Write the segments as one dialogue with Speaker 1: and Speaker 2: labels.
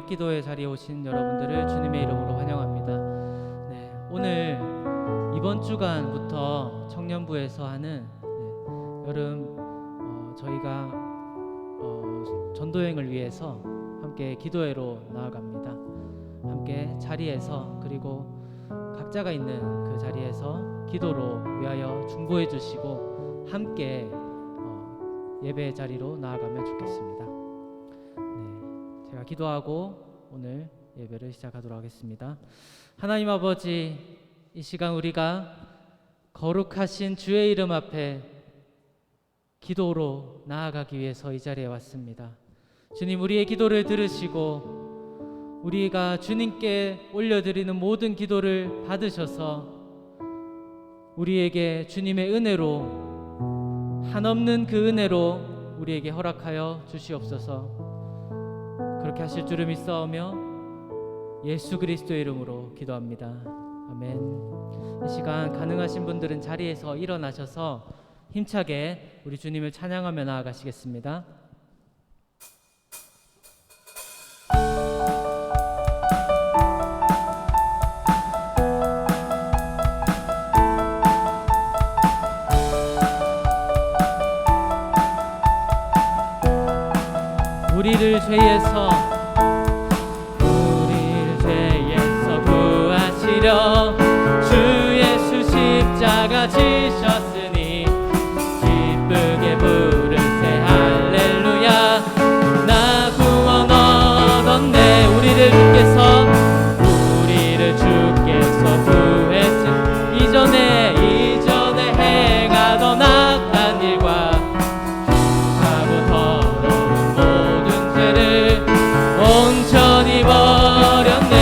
Speaker 1: 새벽기도의 자리에 오신 여러분들을 주님의 이름으로 환영합니다. 네, 오늘 이번 주간부터 청년부에서 하는 여름 저희가 전도여행을 위해서 함께 기도회로 나아갑니다. 함께 자리에서, 그리고 각자가 있는 그 자리에서 기도로 위하여 중보해 주시고 함께 예배 자리로 나아가면 좋겠습니다. 네, 제가 기도하고 오늘 예배를 시작하도록 하겠습니다. 하나님 아버지, 이 시간 우리가 거룩하신 주의 이름 앞에 기도로 나아가기 위해서 이 자리에 왔습니다. 주님, 우리의 기도를 들으시고 우리가 주님께 올려드리는 모든 기도를 받으셔서 우리에게 주님의 은혜로, 한없는 그 은혜로 우리에게 허락하여 주시옵소서. 그렇게 하실 줄을 믿사오며 예수 그리스도의 이름으로 기도합니다. 아멘. 이 시간 가능하신 분들은 자리에서 일어나셔서 힘차게 우리 주님을 찬양하며 나아가시겠습니다. 우리를 죄에서 구하시려 주 예수 십자가 지셨으니 기쁘게 부르세 할렐루야. 나 구원 얻었네. 우리를 주께서 구했으니 이전에 행하던 악한 일과 온전히 버렸네.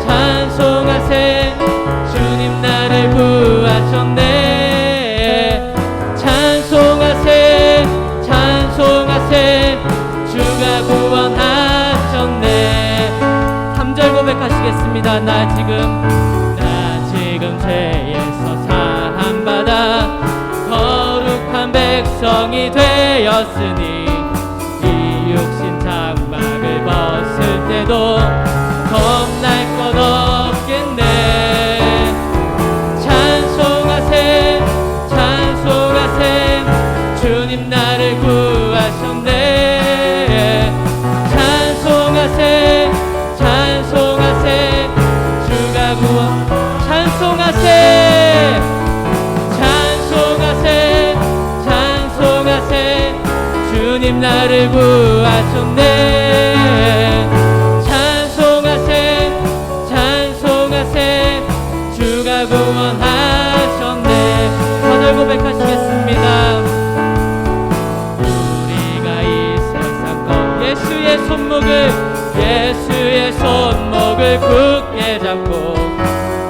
Speaker 1: 찬송하세 주님 나를 구하셨네. 찬송하세 주가 구원하셨네. 3절 고백하시겠습니다. 나 지금 죄에서 사함받아 거룩한 백성이 되었으니 이 육신 장막을 벗을 때도 겁날 것 없겠네. 찬송하세 주님 나를 구하셨네. 찬송하세 주가 구원. 찬송하세 주님 나를 구하셨네. 찬송하세 주가 구원하셨네. 4절 고백하시겠습니다. 우리가 이 세상 것 예수의 손목을 굳게 잡고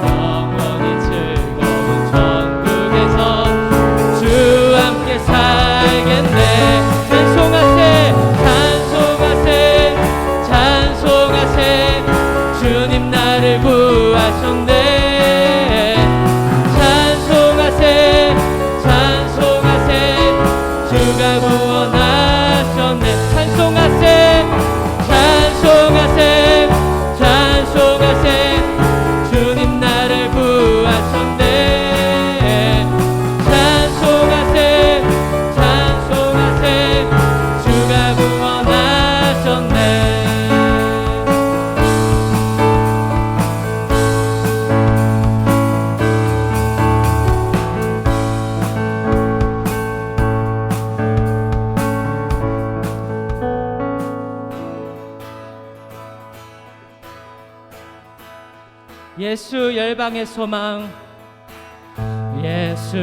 Speaker 1: 영원히 즐거운 천국에서 주 함께 살겠네. 찬송하세 주님 나를 구하셨네. 찬송하세 주가 구원하셨네. 찬송하세 주님 나를 구하셨네. 찬송하세 주가 구원하셨네. 예수 열방의 소망, 예수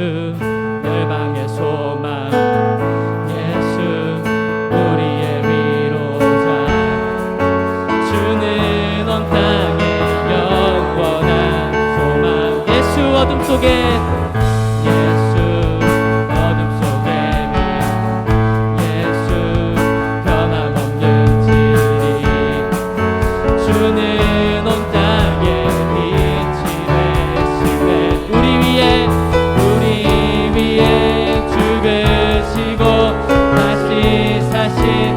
Speaker 1: 열방의 소망, 예수 우리의 위로자, 주는 온 땅의 영원한 소망. 예수 어둠 속에 예수 변함없는 진리, 주는 온 땅의 우리 위에 죽으시고 다시 사신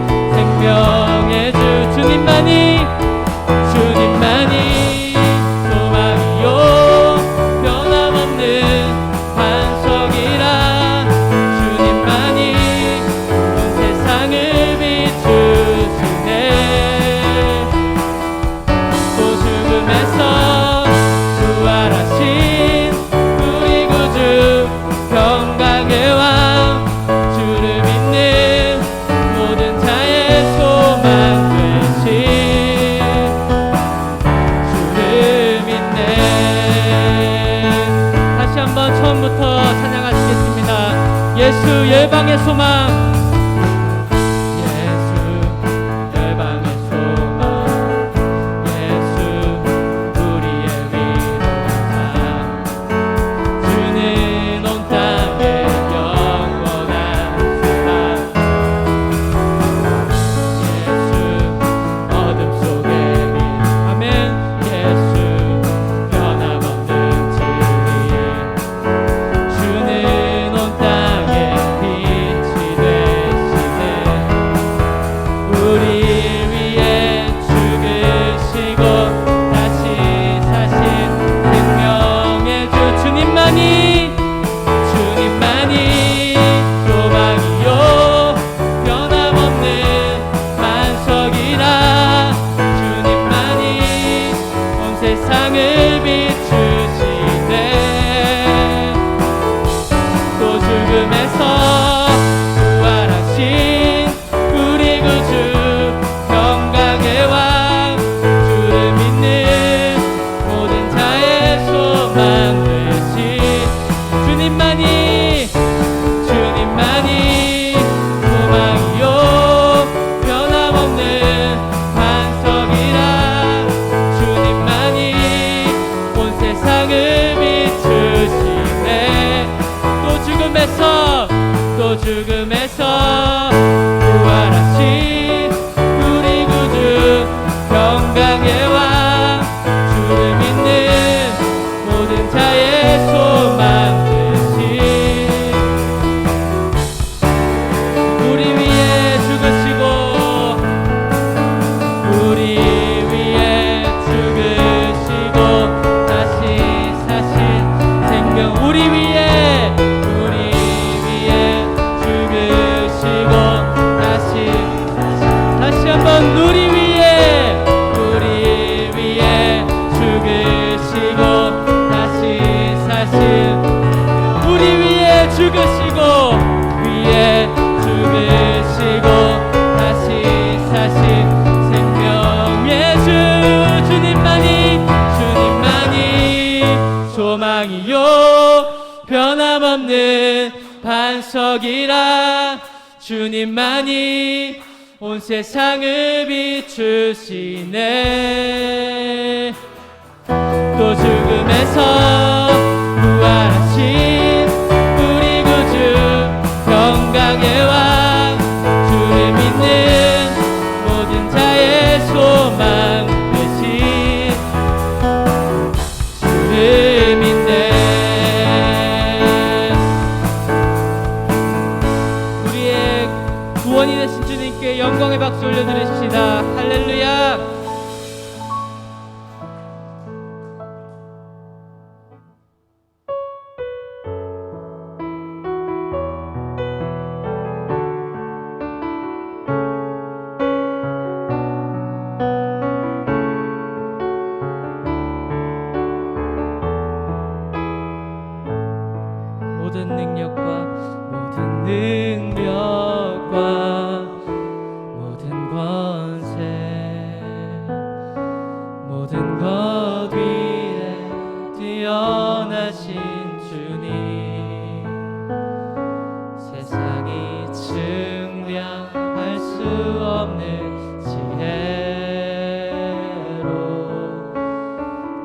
Speaker 1: 예수 열방의 소망. 죽음에서 부활하신 우리 구주 평강의 왕 주를 믿는 모든 자의 소망 되신 우리 위에 죽으시고 우리 위에 죽으시고 다시 사신 생명 우리 위에 우리 위에 죽으시고 다시 사신 우리 위에 죽으시고 다시 사신 생명의 주 주님만이 소망이요 변함없는 반석이라 주님만이 온 세상을 비추시네 또 죽음에서 부활하신 우리 구주 평강의 왕 주를 믿는 모든 자의 소망 되신 주를 믿네 우리의 구원이 되신 주님께 영광의 박수 올려드리십시다. 할렐루야. 모든 능력과 모든 권세 모든 것 위에 뛰어나신 주님 세상이 증량할 수 없는 지혜로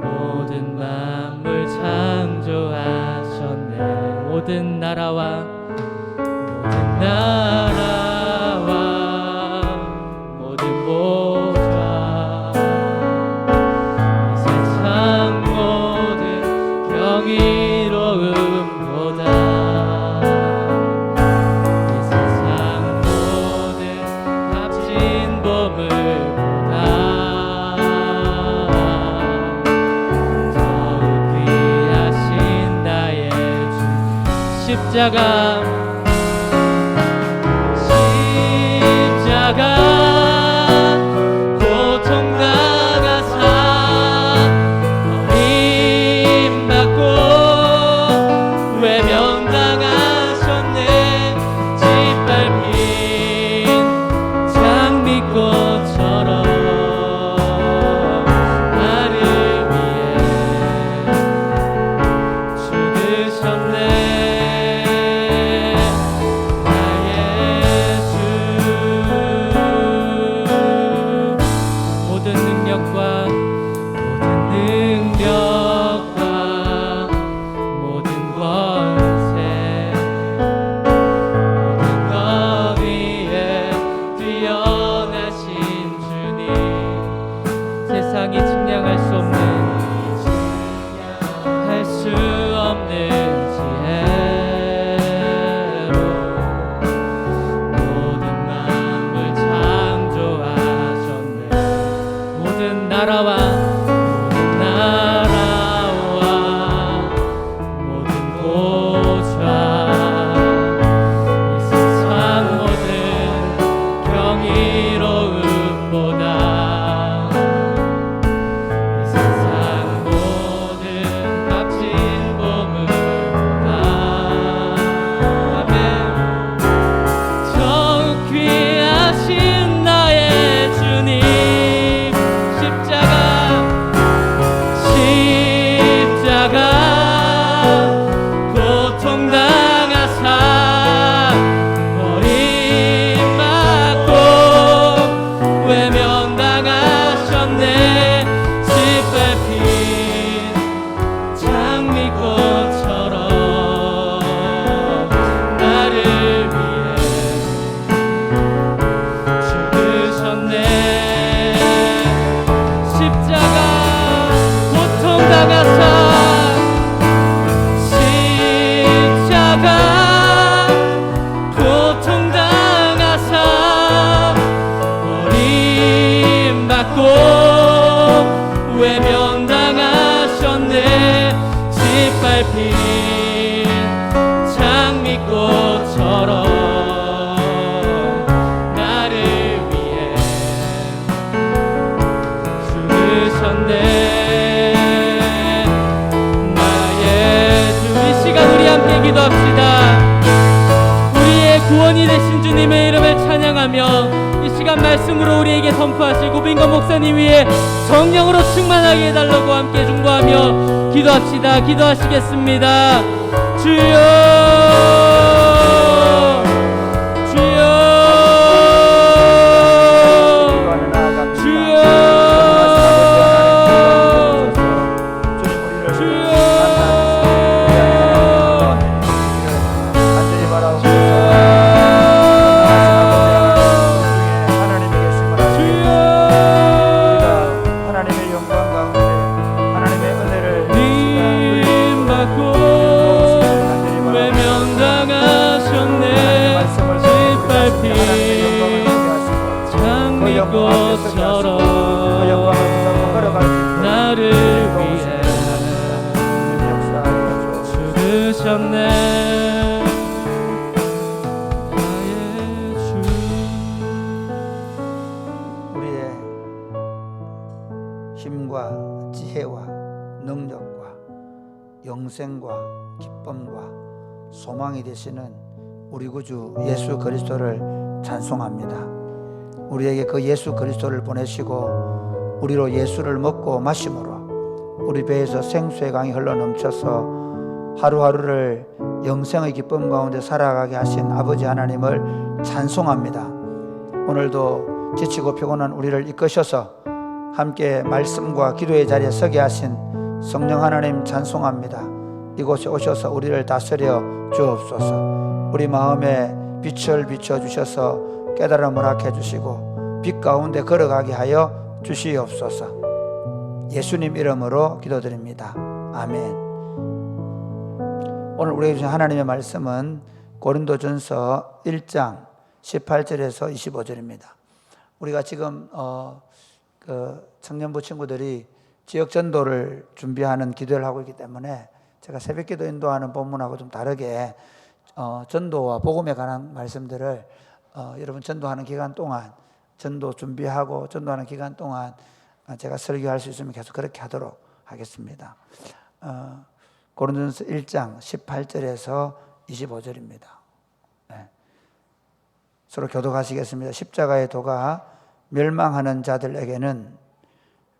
Speaker 1: 모든 만물 창조하셨네 모든 나라와 모든 보좌 이 세상 모든 경이로움보다 이 세상 모든 값진 보물보다 더욱 귀하신 나의 주 십자가 고통당하사 버림받고 외면당하셨네 짓밟힌 장미꽃처럼 나를 위해 죽으셨네 나라와 모든 보좌 이 세상 모든 경이로움보다 이 세상 모든 값진 보물보다 아멘 더욱 귀하신 나의 주님 십자가 고통당하사 버림받고 외면당하셨네 짓밟힌 장미꽃처럼 나를 위해 죽으셨네 십자가 고통당하사 고통당하사 버림받고 외면당하셨네 짓밟힌 장미꽃처럼 나를 위해 죽으셨네 나의 주 이 시간 우리 함께 기도합시다 구원이 되신 주님의 이름을 찬양하며 이 시간 말씀으로 우리에게 선포하시고 빈건 목사님 위에 성령으로 충만하게 해달라고 함께 중보하며 기도합시다. 기도하시겠습니다. 주여 주여 주여 장미꽃처럼 나를 위해 죽으셨네 나의 주
Speaker 2: 우리의 힘과 지혜와 능력과 영생과 기쁨과 소망이 되시는 우리 구주 예수 그리스도를 찬송합니다. 우리에게 그 예수 그리스도를 보내시고 우리로 예수를 먹고 마심으로 우리 배에서 생수의 강이 흘러넘쳐서 하루하루를 영생의 기쁨 가운데 살아가게 하신 아버지 하나님을 찬송합니다. 오늘도 지치고 피곤한 우리를 이끄셔서 함께 말씀과 기도의 자리에 서게 하신 성령 하나님 찬송합니다. 이곳에 오셔서 우리를 다스려 주옵소서. 우리 마음에 빛을 비춰주셔서 깨달음을 허락해 주시고 빛 가운데 걸어가게 하여 주시옵소서. 예수님 이름으로 기도드립니다. 아멘. 오늘 우리에게 주신 하나님의 말씀은 고린도전서 1장 18절에서 25절입니다. 우리가 지금 청년부 친구들이 지역 전도를 준비하는 기도를 하고 있기 때문에 제가 새벽기도 인도하는 본문하고 좀 다르게 전도와 복음에 관한 말씀들을 여러분 전도하는 기간 동안 전도 준비하고 전도하는 기간 동안 제가 설교할 수 있으면 계속 그렇게 하도록 하겠습니다. 고린도전서 1장 18절에서 25절입니다. 네. 서로 교독하시겠습니다. 십자가의 도가 멸망하는 자들에게는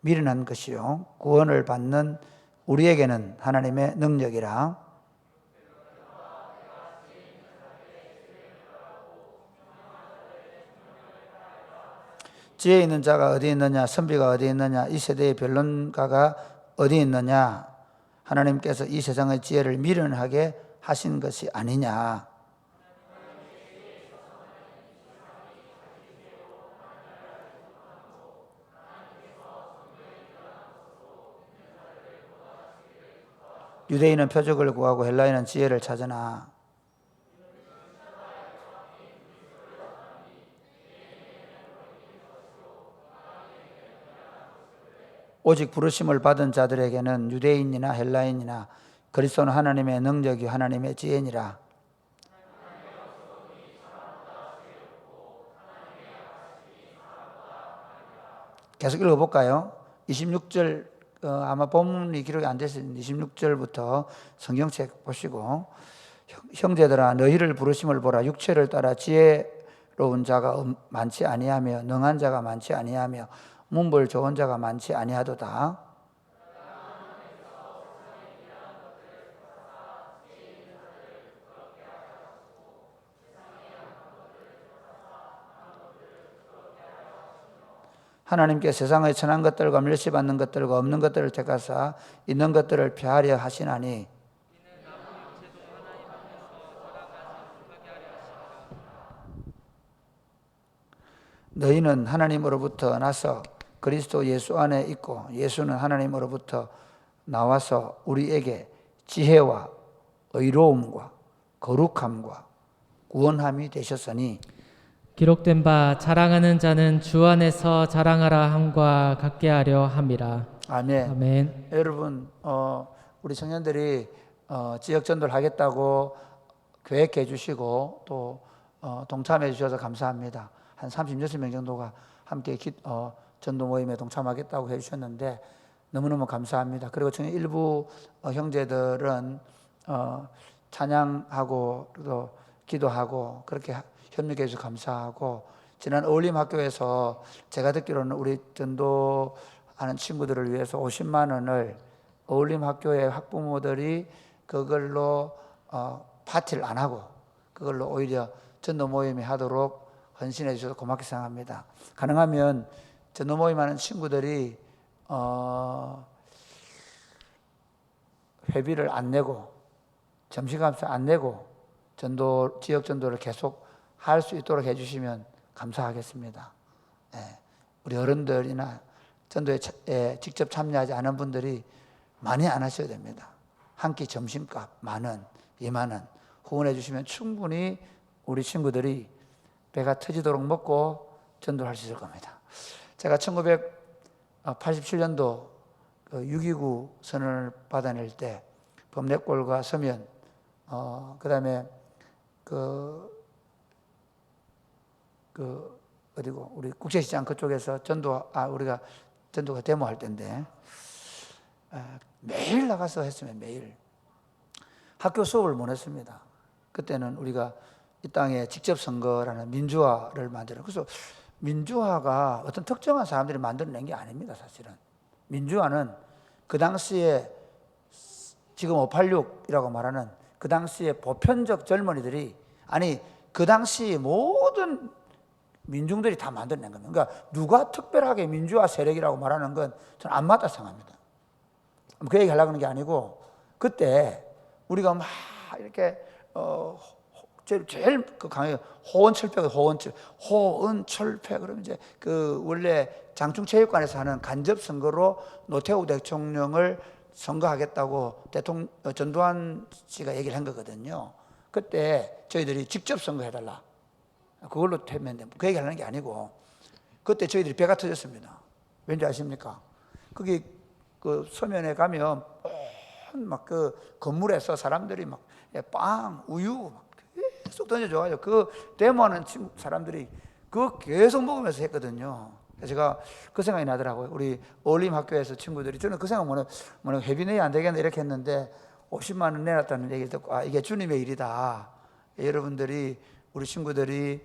Speaker 2: 미련한 것이요 구원을 받는 우리에게는 하나님의 능력이라. 지혜 있는 자가 어디 있느냐, 선비가 어디 있느냐, 이 세대의 변론가가 어디 있느냐. 하나님께서 이 세상의 지혜를 미련하게 하신 것이 아니냐. 유대인은 표적을 구하고 헬라인은 지혜를 찾으나 오직 부르심을 받은 자들에게는 유대인이나 헬라인이나 그리스도는 하나님의 능력이 하나님의 지혜니라. 계속 읽어볼까요? 26절 아마 본문이 기록이 안 돼서 26절부터 성경책 보시고 형제들아 너희를 부르심을 보라. 육체를 따라 지혜로운 자가 많지 아니하며 능한 자가 많지 아니하며 문벌 좋은 자가 많지 아니하도다. 하나님께 세상의 천한 것들과 멸시받는 것들과 없는 것들을 택하사 있는 것들을 폐하려 하시나니 너희는 하나님으로부터 나서 그리스도 예수 안에 있고 예수는 하나님으로부터 나와서 우리에게 지혜와 의로움과 거룩함과 구원함이 되셨으니
Speaker 1: 기록된 바 자랑하는 자는 주 안에서 자랑하라 함과 같게 하려 함이라.
Speaker 2: 아멘.
Speaker 1: 아멘.
Speaker 2: 여러분 우리 청년들이 지역 전도를 하겠다고 계획해 주시고 또 동참해 주셔서 감사합니다. 한 36명 정도가 함께 전도 모임에 동참하겠다고 해주셨는데 너무너무 감사합니다. 그리고 청년 일부 형제들은 찬양하고 또 기도하고 그렇게 협력해 주셔서 감사하고 지난 어울림학교에서 제가 듣기로는 우리 전도하는 친구들을 위해서 50만 원을 어울림학교의 학부모들이 그걸로 파티를 안 하고 그걸로 오히려 전도 모임이 하도록 헌신해 주셔서 고맙게 생각합니다. 가능하면 전도 모임하는 친구들이 회비를 안 내고 점심값을 안 내고 지역 전도를 계속 할 수 있도록 해주시면 감사하겠습니다. 우리 어른들이나 전도에 직접 참여하지 않은 분들이 많이 안 하셔야 됩니다. 한 끼 점심값 10,000원, 20,000원 후원해 주시면 충분히 우리 친구들이 배가 터지도록 먹고 전도를 할 수 있을 겁니다. 제가 1987년도 6.29 선언을 받아낼 때 범례골과 서면 그 다음에 어디고 우리 국제시장 그쪽에서 우리가 전도가 데모할 때인데 매일 나가서 했으면 매일 학교 수업을 못 했습니다. 그때는 우리가 이 땅에 직접 선거라는 민주화를 만들어. 그래서 민주화가 어떤 특정한 사람들이 만들어낸 게 아닙니다. 사실은 민주화는 그 당시에 지금 586이라고 말하는 그 당시에 보편적 젊은이들이 그 당시 모든 민중들이 다 만들어낸 겁니다. 그러니까 누가 특별하게 민주화 세력이라고 말하는 건 저는 안 맞다 생각합니다. 그 얘기 하려고 하는 게 아니고 그때 우리가 막 이렇게 제일 강해요. 호언철폐 그러면 이제 원래 장충체육관에서 하는 간접 선거로 노태우 대통령을 선거하겠다고 전두환 씨가 얘기를 한 거거든요. 그때 저희들이 직접 선거해달라. 그걸로 되면 됩니다. 그 얘기 하는 게 아니고 그때 저희들이 배가 터졌습니다. 왠지 아십니까? 거기 서면에 가면 막 건물에서 사람들이 막 빵, 우유 막 계속 던져줘가지고 그 데모하는 사람들이 그거 계속 먹으면서 했거든요. 그래서 제가 그 생각이 나더라고요. 우리 어울림학교에서 친구들이 저는 그 생각 뭐냐 회비 내야 안 되겠나 이렇게 했는데 50만 원 내놨다는 얘기를 듣고 이게 주님의 일이다. 여러분들이 우리 친구들이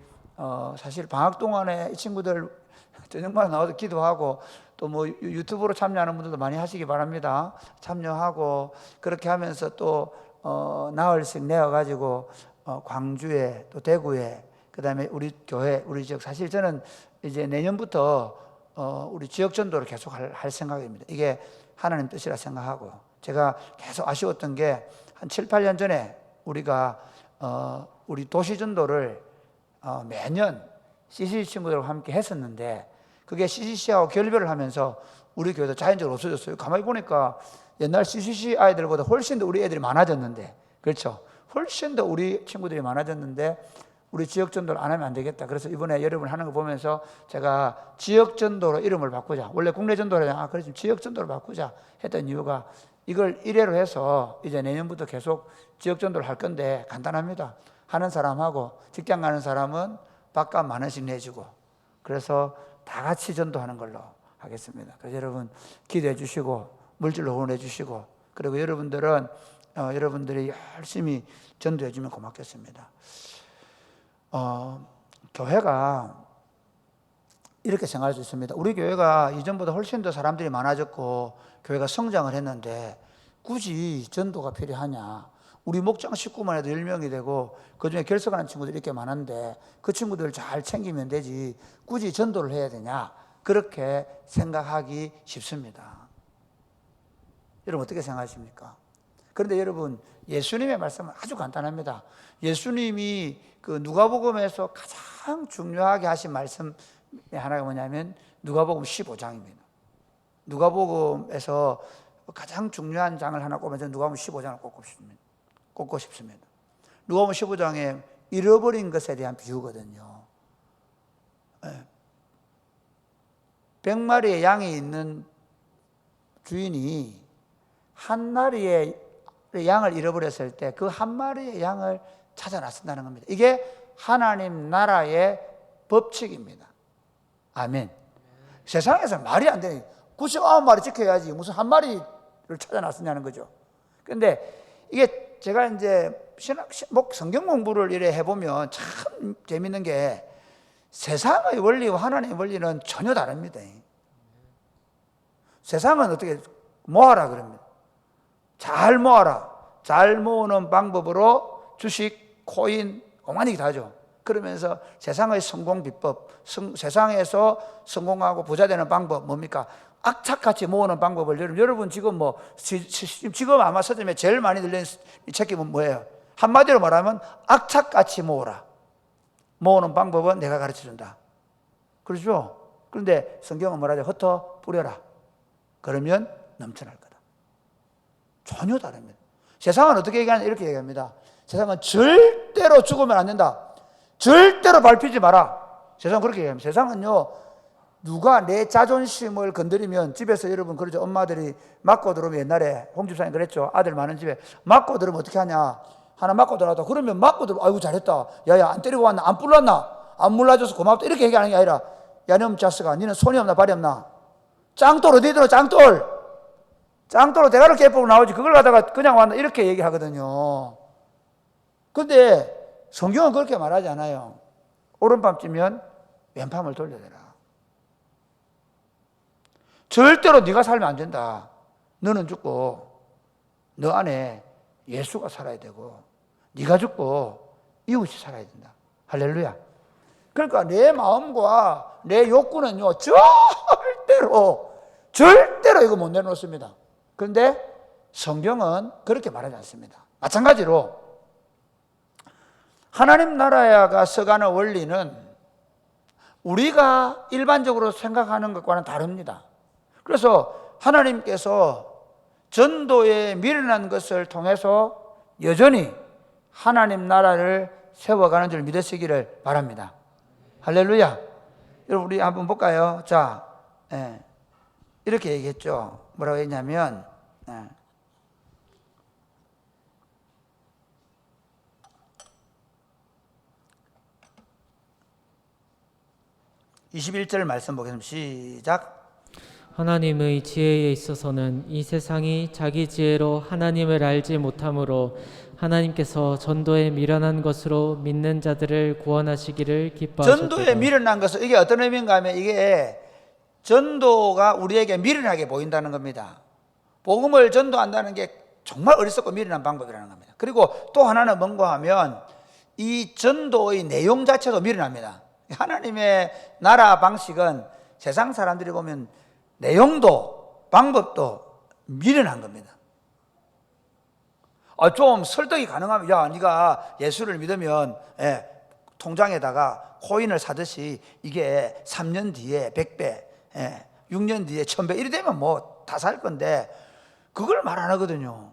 Speaker 2: 사실 방학 동안에 이 친구들 저녁마다 나와서 기도하고 또 뭐 유튜브로 참여하는 분들도 많이 하시기 바랍니다. 참여하고 그렇게 하면서 또 나흘씩 내어가지고 광주에 또 대구에 그다음에 우리 교회 우리 지역 사실 저는 이제 내년부터 우리 지역 전도를 계속 할 생각입니다. 이게 하나님 뜻이라 생각하고 제가 계속 아쉬웠던 게 한 7, 8년 전에 우리가 우리 도시 전도를 매년 CCC 친구들과 함께 했었는데 그게 CCC하고 결별을 하면서 우리 교회도 자연적으로 없어졌어요. 가만히 보니까 옛날 CCC 아이들보다 훨씬 더 우리 애들이 많아졌는데 그렇죠? 훨씬 더 우리 친구들이 많아졌는데 우리 지역 전도를 안 하면 안 되겠다. 그래서 이번에 여러분 하는 거 보면서 제가 지역 전도로 이름을 바꾸자. 원래 국내 전도를 하잖아. 그래서 지역 전도로 바꾸자 했던 이유가 이걸 1회로 해서 이제 내년부터 계속 지역 전도를 할 건데 간단합니다. 하는 사람하고 직장 가는 사람은 밥값 10,000원씩 내주고 그래서 다 같이 전도하는 걸로 하겠습니다. 그래서 여러분 기도해 주시고 물질로 후원해 주시고 그리고 여러분들은 여러분들이 열심히 전도해 주면 고맙겠습니다. 교회가 이렇게 생각할 수 있습니다. 우리 교회가 이전보다 훨씬 더 사람들이 많아졌고 교회가 성장을 했는데 굳이 전도가 필요하냐? 우리 목장 식구만 해도 10명이 되고 그중에 결석하는 친구들이 이렇게 많은데 그 친구들을 잘 챙기면 되지 굳이 전도를 해야 되냐? 그렇게 생각하기 쉽습니다. 여러분 어떻게 생각하십니까? 그런데 여러분 예수님의 말씀은 아주 간단합니다. 예수님이 그 누가복음에서 가장 중요하게 하신 말씀 하나가 뭐냐면 누가복음 15장입니다. 누가복음에서 가장 중요한 장을 하나 꼽아서 누가복음 15장을 꼽고 싶습니다. 누가복음 15장에 잃어버린 것에 대한 비유거든요. 100마리의 양이 있는 주인이 한 마리의 양을 잃어버렸을 때 그 한 마리의 양을 찾아 나선다는 겁니다. 이게 하나님 나라의 법칙입니다. 아멘. 세상에서 말이 안 되는 99마리 지켜야지 무슨 한 마리를 찾아 나섰냐는 거죠. 그런데 이게 제가 이제 성경 공부를 이래 해보면 참 재밌는 게 세상의 원리와 하나님의 원리는 전혀 다릅니다. 세상은 어떻게 모아라 그럽니다. 잘 모아라. 잘 모으는 방법으로 주식, 코인, 오만이 다 하죠. 그러면서 세상의 성공 비법, 세상에서 성공하고 부자 되는 방법 뭡니까? 악착같이 모으는 방법을 여러분 지금 지금 아마 서점에 제일 많이 들리는 책이 뭐예요? 한마디로 말하면 악착같이 모으라. 모으는 방법은 내가 가르쳐준다. 그렇죠? 그런데 성경은 뭐라죠? 흩어 뿌려라. 그러면 넘쳐날 거다. 전혀 다릅니다. 세상은 어떻게 얘기하냐? 이렇게 얘기합니다. 세상은 절대로 죽으면 안 된다. 절대로 밟히지 마라. 세상은 그렇게 얘기합니다. 세상은요, 누가 내 자존심을 건드리면 집에서 여러분 그러죠. 엄마들이 맞고 들어오면 옛날에 홍 집사님 그랬죠. 아들 많은 집에 맞고 들어오면 어떻게 하냐? 하나 맞고 들어왔다. 그러면 맞고 들어오면 아이고 잘했다. 야야 안 때리고 왔나? 안 불렀나? 안 몰라줘서 고맙다. 이렇게 얘기하는 게 아니라 야 놈 자식아 니는 손이 없나 발이 없나? 짱돌 어디 들어 짱돌? 짱돌로 대가를 깨보고 나오지 그걸 갖다가 그냥 왔나? 이렇게 얘기하거든요. 근데 성경은 그렇게 말하지 않아요. 오른밤쯤면 왼밤을 돌려대라. 절대로 네가 살면 안 된다. 너는 죽고 너 안에 예수가 살아야 되고 네가 죽고 이웃이 살아야 된다. 할렐루야. 그러니까 내 마음과 내 욕구는요 절대로 이거 못 내놓습니다. 그런데 성경은 그렇게 말하지 않습니다. 마찬가지로 하나님 나라가 서가는 원리는 우리가 일반적으로 생각하는 것과는 다릅니다. 그래서 하나님께서 전도에 미련한 것을 통해서 여전히 하나님 나라를 세워가는 줄 믿으시기를 바랍니다. 할렐루야. 여러분 우리 한번 볼까요? 자, 이렇게 얘기했죠. 뭐라고 했냐면 21절 말씀 보겠습니다. 시작.
Speaker 1: 하나님의 지혜에 있어서는 이 세상이 자기 지혜로 하나님을 알지 못하므로 하나님께서 전도에 미련한 것으로 믿는 자들을 구원하시기를 기뻐하셨도다.
Speaker 2: 전도에 미련한 것은 이게 어떤 의미인가 하면 이게 전도가 우리에게 미련하게 보인다는 겁니다. 복음을 전도한다는 게 정말 어리석고 미련한 방법이라는 겁니다. 그리고 또 하나는 뭔가 하면 이 전도의 내용 자체도 미련합니다. 하나님의 나라 방식은 세상 사람들이 보면 내용도 방법도 미련한 겁니다. 좀 설득이 가능하면 야 네가 예수를 믿으면 통장에다가 코인을 사듯이 이게 3년 뒤에 100배 6년 뒤에 1000배 이래 되면 뭐 다 살 건데 그걸 말 안 하거든요.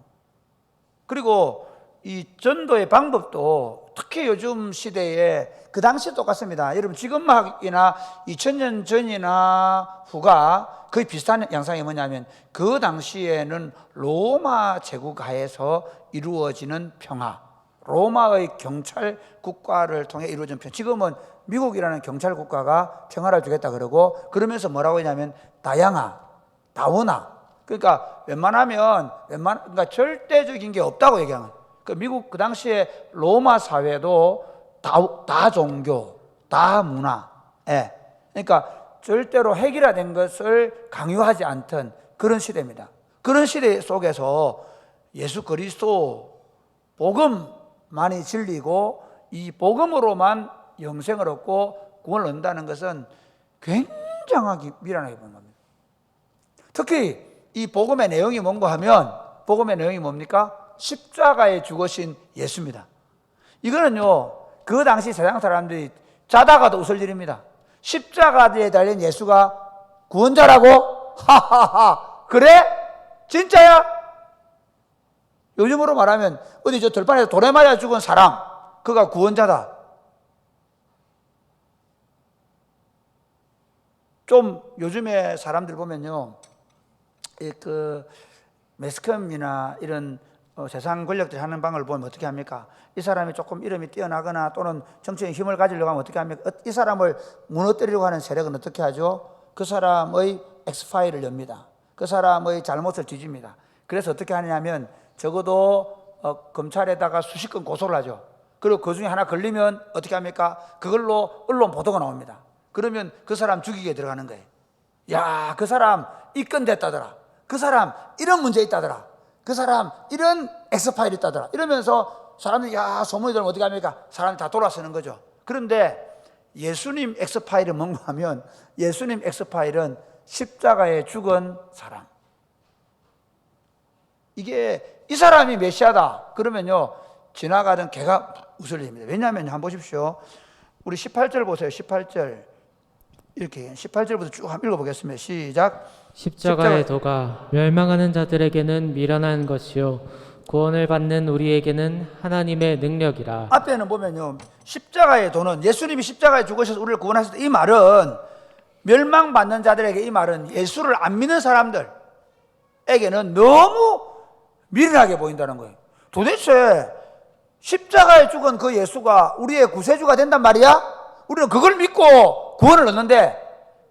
Speaker 2: 그리고 이 전도의 방법도 특히 요즘 시대에 그 당시 똑같습니다. 여러분 지금이나 2000년 전이나 후가 거의 비슷한 양상이 뭐냐면 그 당시에는 로마 제국 하에서 이루어지는 평화, 로마의 경찰 국가를 통해 이루어진 평화. 지금은 미국이라는 경찰 국가가 평화를 주겠다 그러고, 그러면서 뭐라고 하냐면 다양화, 다원화. 그러니까 그러니까 절대적인 게 없다고 얘기하는. 그 미국 그 당시에 로마 사회도 다 종교, 다 문화. 예. 그러니까 절대로 획일화된 것을 강요하지 않던 그런 시대입니다. 그런 시대 속에서 예수 그리스도 복음만이 진리고 이 복음으로만 영생을 얻고 구원을 얻는다는 것은 굉장하게 미련하게 보는 겁니다. 특히 이 복음의 내용이 뭔가 하면, 복음의 내용이 뭡니까? 십자가에 죽으신 예수입니다. 이거는요, 그 당시 세상 사람들이 자다가도 웃을 일입니다. 십자가에 달린 예수가 구원자라고? 하하하. 그래? 진짜야? 요즘으로 말하면 어디 저 들판에서 돌에 맞아 죽은 사람, 그가 구원자다. 좀 요즘에 사람들 보면요, 그 매스컴이나 이런 세상 권력들이 하는 방을 보면 어떻게 합니까? 이 사람이 조금 이름이 뛰어나거나 또는 정치적인 힘을 가지려고 하면 어떻게 합니까? 이 사람을 무너뜨리려고 하는 세력은 어떻게 하죠? 그 사람의 엑스파일을 엽니다. 그 사람의 잘못을 뒤집니다. 그래서 어떻게 하냐면 적어도 검찰에다가 수십 건 고소를 하죠. 그리고 그 중에 하나 걸리면 어떻게 합니까? 그걸로 언론 보도가 나옵니다. 그러면 그 사람 죽이게 들어가는 거예요. 야, 그 사람 입건됐다더라. 그 사람 이런 문제 있다더라. 그 사람 이런 엑스파일이 있다더라. 이러면서 사람들이 야, 소문이 들으면 어떻게 합니까? 사람이 다 돌아서는 거죠. 그런데 예수님 엑스파일은 뭔가 하면, 예수님 엑스파일은 십자가에 죽은 사람. 이게 이 사람이 메시아다 그러면요, 지나가던 개가 웃을 일입니다. 왜냐하면 한번 보십시오. 우리 18절 보세요. 18절. 이렇게 18절부터 쭉 한번 읽어보겠습니다. 시작.
Speaker 1: 십자가의 도가 멸망하는 자들에게는 미련한 것이요 구원을 받는 우리에게는 하나님의 능력이라.
Speaker 2: 앞에는 보면요, 십자가의 도는, 예수님이 십자가에 죽으셔서 우리를 구원하셨다, 이 말은 멸망받는 자들에게, 이 말은 예수를 안 믿는 사람들에게는 너무 미련하게 보인다는 거예요. 도대체 십자가에 죽은 그 예수가 우리의 구세주가 된단 말이야? 우리는 그걸 믿고 구원을 얻는데,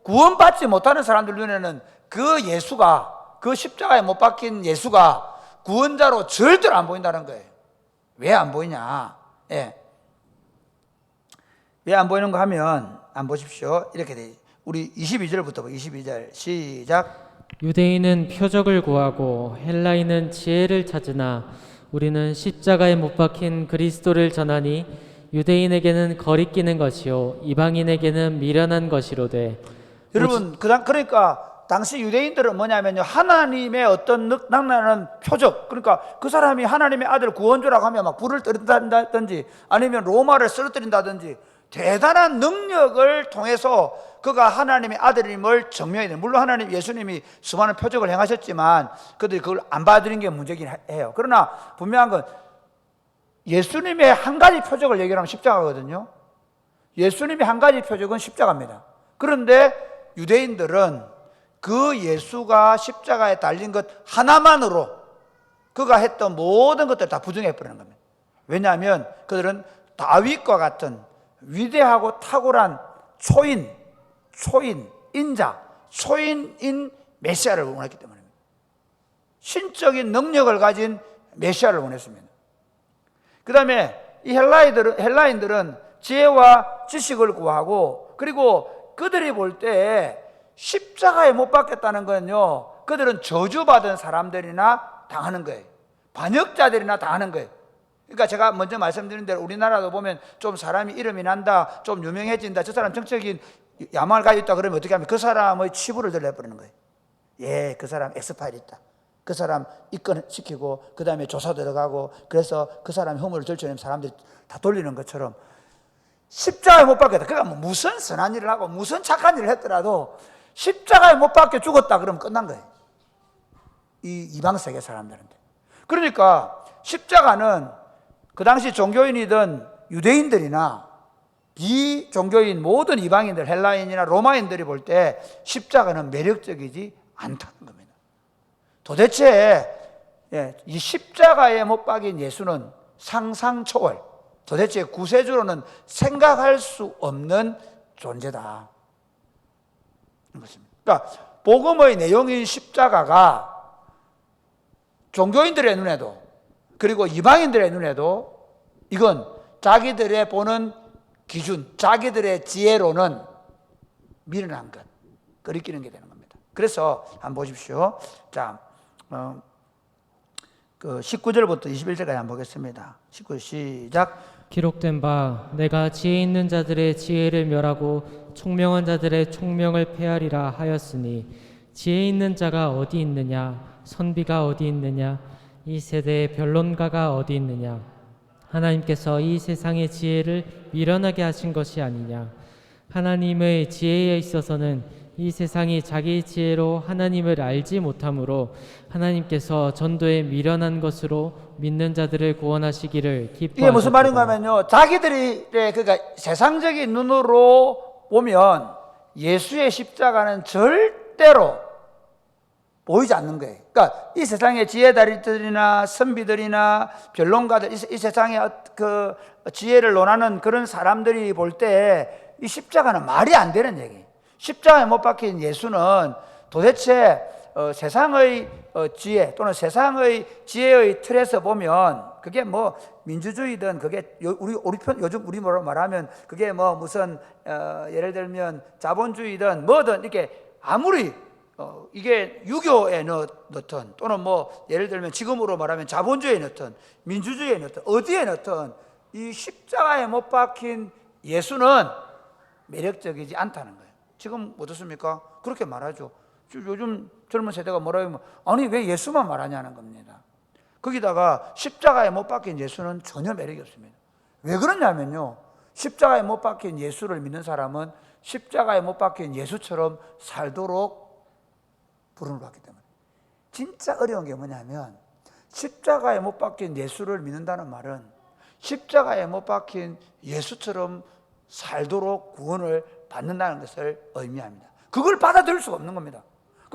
Speaker 2: 구원받지 못하는 사람들 눈에는 그 예수가, 그 십자가에 못 박힌 예수가 구원자로 절대로 안 보인다는 거예요. 왜 안 보이냐? 예. 왜 안 보이는 거 하면, 안 보십시오. 이렇게 돼. 우리 22절부터 22절 시작.
Speaker 1: 유대인은 표적을 구하고 헬라인은 지혜를 찾으나 우리는 십자가에 못 박힌 그리스도를 전하니 유대인에게는 거리끼는 것이요 이방인에게는 미련한 것이로되.
Speaker 2: 여러분, 그러니까 당시 유대인들은 뭐냐면요, 하나님의 어떤 늑나는 표적, 그러니까 그 사람이 하나님의 아들 구원주라고 하면 막 불을 떨어뜨린다든지 아니면 로마를 쓰러뜨린다든지 대단한 능력을 통해서 그가 하나님의 아들임을 증명해야 돼요. 물론 하나님, 예수님이 수많은 표적을 행하셨지만 그들이 그걸 안 받아들인 게 문제긴 해요. 그러나 분명한 건 예수님의 한 가지 표적을 얘기하면 십자가거든요. 예수님의 한 가지 표적은 십자가입니다. 그런데 유대인들은 그 예수가 십자가에 달린 것 하나만으로 그가 했던 모든 것들을 다 부정해버리는 겁니다. 왜냐하면 그들은 다윗과 같은 위대하고 탁월한 초인인 메시아를 원했기 때문입니다. 신적인 능력을 가진 메시아를 원했습니다. 그 다음에 이 헬라인들은 지혜와 지식을 구하고, 그리고 그들이 볼 때 십자가에 못 박혔다는 건요, 그들은 저주받은 사람들이나 당하는 거예요. 반역자들이나 당하는 거예요. 그러니까 제가 먼저 말씀드린 대로 우리나라도 보면 좀 사람이 이름이 난다, 좀 유명해진다, 저 사람 정적인 야망을 가지고 있다 그러면 어떻게 하면 그 사람의 치부를 드러내버리는 거예요. 예, 그 사람 엑스파일 있다. 그 사람 입건시키고 그 다음에 조사 들어가고, 그래서 그 사람이 허물을 들춰내면 사람들이 다 돌리는 것처럼 십자가에 못 박혔다. 그러니까 무슨 선한 일을 하고 무슨 착한 일을 했더라도 십자가에 못 박혀 죽었다 그러면 끝난 거예요. 이 이방 세계 사람들한테. 그러니까 십자가는 그 당시 종교인이든 유대인들이나 비종교인 모든 이방인들, 헬라인이나 로마인들이 볼 때 십자가는 매력적이지 않다는 겁니다. 도대체 이 십자가에 못 박인 예수는 상상 초월, 도대체 구세주로는 생각할 수 없는 존재다. 그러니까 복음의 내용인 십자가가 종교인들의 눈에도 그리고 이방인들의 눈에도 이건 자기들의 보는 기준, 자기들의 지혜로는 미련한 것, 거리끼는 게 되는 겁니다. 그래서 한번 보십시오. 자, 그 19절부터 21절까지 한번 보겠습니다. 19절 시작.
Speaker 1: 기록된 바 내가 지혜 있는 자들의 지혜를 멸하고 총명한 자들의 총명을 폐하리라 하였으니 지혜 있는 자가 어디 있느냐 선비가 어디 있느냐 이 세대의 변론가가 어디 있느냐 하나님께서 이 세상의 지혜를 미련하게 하신 것이 아니냐 하나님의 지혜에 있어서는 이 세상이 자기 지혜로 하나님을 알지 못하므로 하나님께서 전도에 미련한 것으로 믿는 자들을 구원하시기를 기뻐하셨다.
Speaker 2: 이게 무슨 말인가 하면요, 자기들이 그러니까 세상적인 눈으로 보면 예수의 십자가는 절대로 보이지 않는 거예요. 그러니까 이 세상의 지혜다리들이나 선비들이나 변론가들, 이 세상의 그 지혜를 논하는 그런 사람들이 볼 때 이 십자가는 말이 안 되는 얘기예요. 십자가에 못 박힌 예수는 도대체 세상의 지혜 또는 세상의 지혜의 틀에서 보면 그게 뭐 민주주의든 그게 요즘 우리 뭐로 말하면 그게 뭐 무슨 예를 들면 자본주의든 뭐든 이렇게 아무리 이게 유교에 넣든 또는 뭐 예를 들면 지금으로 말하면 자본주의에 넣든 민주주의에 넣든 어디에 넣든 이 십자가에 못 박힌 예수는 매력적이지 않다는 거예요. 지금 어떻습니까? 그렇게 말하죠. 요즘 젊은 세대가 뭐라 하면 아니 왜 예수만 말하냐는 겁니다. 거기다가 십자가에 못 박힌 예수는 전혀 매력이 없습니다. 왜 그러냐면요, 십자가에 못 박힌 예수를 믿는 사람은 십자가에 못 박힌 예수처럼 살도록 부름을 받기 때문에. 진짜 어려운 게 뭐냐면 십자가에 못 박힌 예수를 믿는다는 말은 십자가에 못 박힌 예수처럼 살도록 구원을 받는다는 것을 의미합니다. 그걸 받아들일 수가 없는 겁니다.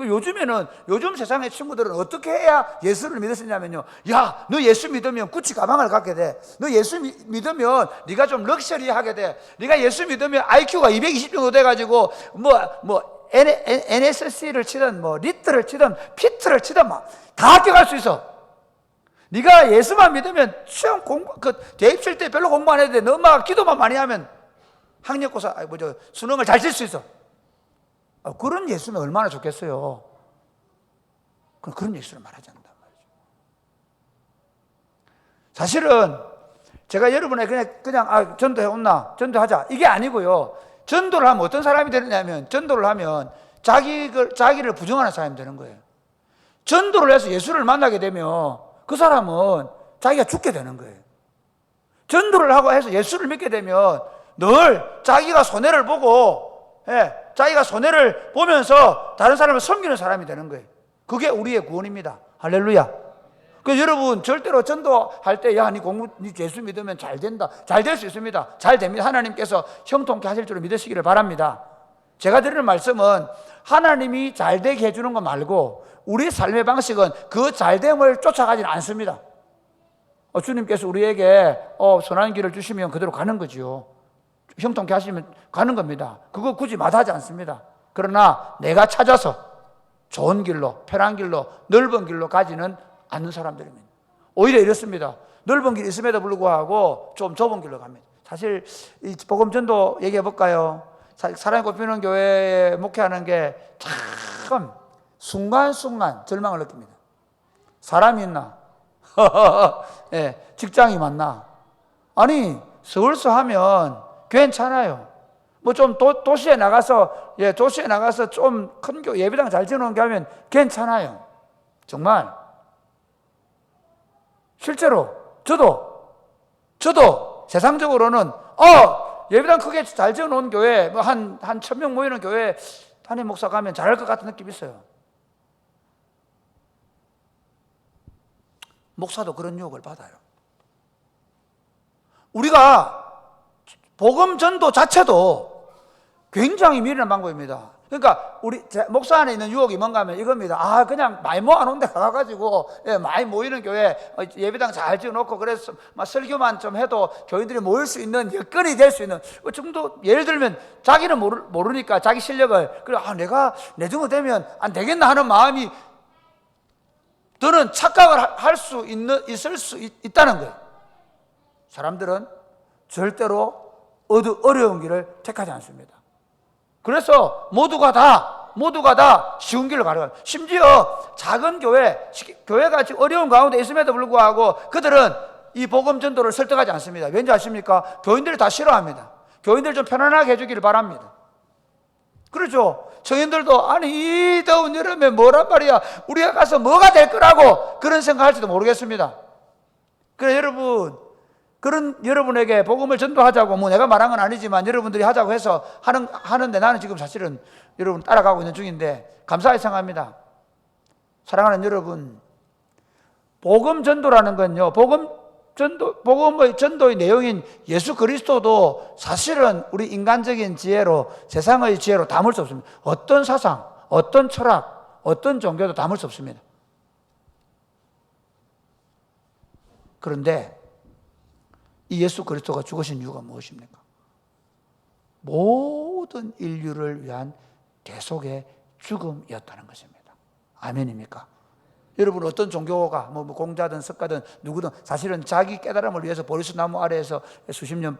Speaker 2: 요즘에는 요즘 세상의 친구들은 어떻게 해야 예수를 믿었냐면요, 야, 너 예수 믿으면 구찌 가방을 갖게 돼. 너 예수 믿으면 네가 좀 럭셔리하게 돼. 네가 예수 믿으면 IQ가 220 정도 돼가지고 NSC를 치든 뭐 리트를 치든 피트를 치든 막 다 합격할 수 있어. 네가 예수만 믿으면 시험 대입실 때 별로 공부 안 해도 돼. 너 엄마가 기도만 많이 하면 학력고사 수능을 잘 칠 수 있어. 그런 예수는 얼마나 좋겠어요. 그런 예수를 말하지 않는단 말이죠. 사실은 제가 여러분에 그냥 전도해 온나 전도하자 이게 아니고요. 전도를 하면 어떤 사람이 되느냐면 전도를 하면 자기를 부정하는 사람이 되는 거예요. 전도를 해서 예수를 만나게 되면 그 사람은 자기가 죽게 되는 거예요. 전도를 하고 해서 예수를 믿게 되면 늘 자기가 손해를 보고 자기가 손해를 보면서 다른 사람을 섬기는 사람이 되는 거예요. 그게 우리의 구원입니다. 할렐루야. 그래서 여러분 절대로 전도할 때 야, 네 예수 믿으면 잘 된다. 잘 될 수 있습니다. 잘 됩니다. 하나님께서 형통케 하실 줄 믿으시기를 바랍니다. 제가 드리는 말씀은 하나님이 잘 되게 해주는 거 말고 우리 삶의 방식은 그 잘됨을 쫓아가지는 않습니다. 주님께서 우리에게 선한 길을 주시면 그대로 가는 거지요. 형통케 하시면 가는 겁니다. 그거 굳이 마다하지 않습니다. 그러나 내가 찾아서 좋은 길로, 편한 길로, 넓은 길로 가지는 않는 사람들입니다. 오히려 이렇습니다. 넓은 길이 있음에도 불구하고 좀 좁은 길로 갑니다. 사실 이 복음전도 얘기해 볼까요? 사랑의 꽃피는 교회에 목회하는 게 참 순간순간 절망을 느낍니다. 사람이 있나? 직장이 많나? 아니 서울서 하면 괜찮아요. 뭐 좀 도시에 나가서 좀 큰 예배당 잘 지어놓은 게 하면 괜찮아요. 정말 실제로 저도 세상적으로는 예배당 크게 잘 지어놓은 교회 뭐 한 1,000명 모이는 교회 담임 목사 가면 잘할 것 같은 느낌이 있어요. 목사도 그런 유혹을 받아요. 우리가 복음 전도 자체도 굉장히 미련한 방법입니다. 그러니까 우리 목사 안에 있는 유혹이 뭔가 하면 이겁니다. 그냥 많이 모아놓은 데 가가지고 많이 모이는 교회 예배당 잘 지어놓고 그래서 막 설교만 좀 해도 교인들이 모일 수 있는 여건이 될 수 있는 그 정도. 예를 들면 자기는 모르니까 자기 실력을 그래 내가 내 정도 되면 안 되겠나 하는 마음이 더는 착각을 할 수 있을 수 있다는 거예요. 사람들은 절대로 어려운 길을 택하지 않습니다. 그래서 모두가 다 쉬운 길을 가려고 합니다. 심지어 작은 교회가 지금 어려운 가운데 있음에도 불구하고 그들은 이 복음 전도를 설득하지 않습니다. 왠지 아십니까? 교인들이 다 싫어합니다. 교인들 좀 편안하게 해주기를 바랍니다. 그렇죠? 성인들도 아니 이 더운 여름에 뭐란 말이야, 우리가 가서 뭐가 될 거라고 그런 생각할지도 모르겠습니다. 그래 그런 여러분에게 복음을 전도하자고 내가 말한 건 아니지만 여러분들이 하자고 해서 하는데 나는 지금 사실은 여러분 따라가고 있는 중인데 감사하게 생각합니다. 사랑하는 여러분, 복음 전도라는 건요, 복음의 전도의 내용인 예수 그리스도도 사실은 우리 인간적인 지혜로, 세상의 지혜로 담을 수 없습니다. 어떤 사상, 어떤 철학, 어떤 종교도 담을 수 없습니다. 그런데 이 예수 그리스도가 죽으신 이유가 무엇입니까? 모든 인류를 위한 대속의 죽음이었다는 것입니다. 아멘입니까? 여러분 어떤 종교가 공자든 석가든 누구든 사실은 자기 깨달음을 위해서 보리수나무 아래에서 수십 년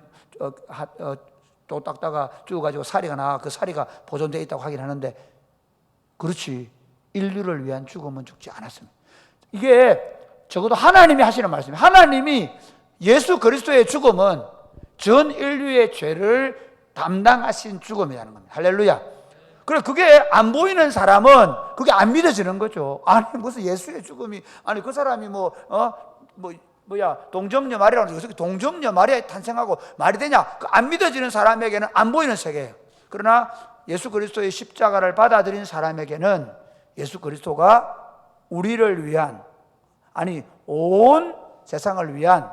Speaker 2: 또 닦다가 죽어가지고 사리가 나와 그 사리가 보존되어 있다고 하긴 하는데, 그렇지 인류를 위한 죽음은 죽지 않았습니다. 이게 적어도 하나님이 하시는 말씀이에요. 하나님이 예수 그리스도의 죽음은 전 인류의 죄를 담당하신 죽음이라는 겁니다. 할렐루야. 그래 그게 안 보이는 사람은 그게 안 믿어지는 거죠. 아니 무슨 예수의 죽음이, 아니 그 사람이 동정녀 마리아라고 해서 동정녀 마리아 탄생하고 말이 되냐? 안 믿어지는 사람에게는 안 보이는 세계예요. 그러나 예수 그리스도의 십자가를 받아들인 사람에게는 예수 그리스도가 우리를 위한, 아니 온 세상을 위한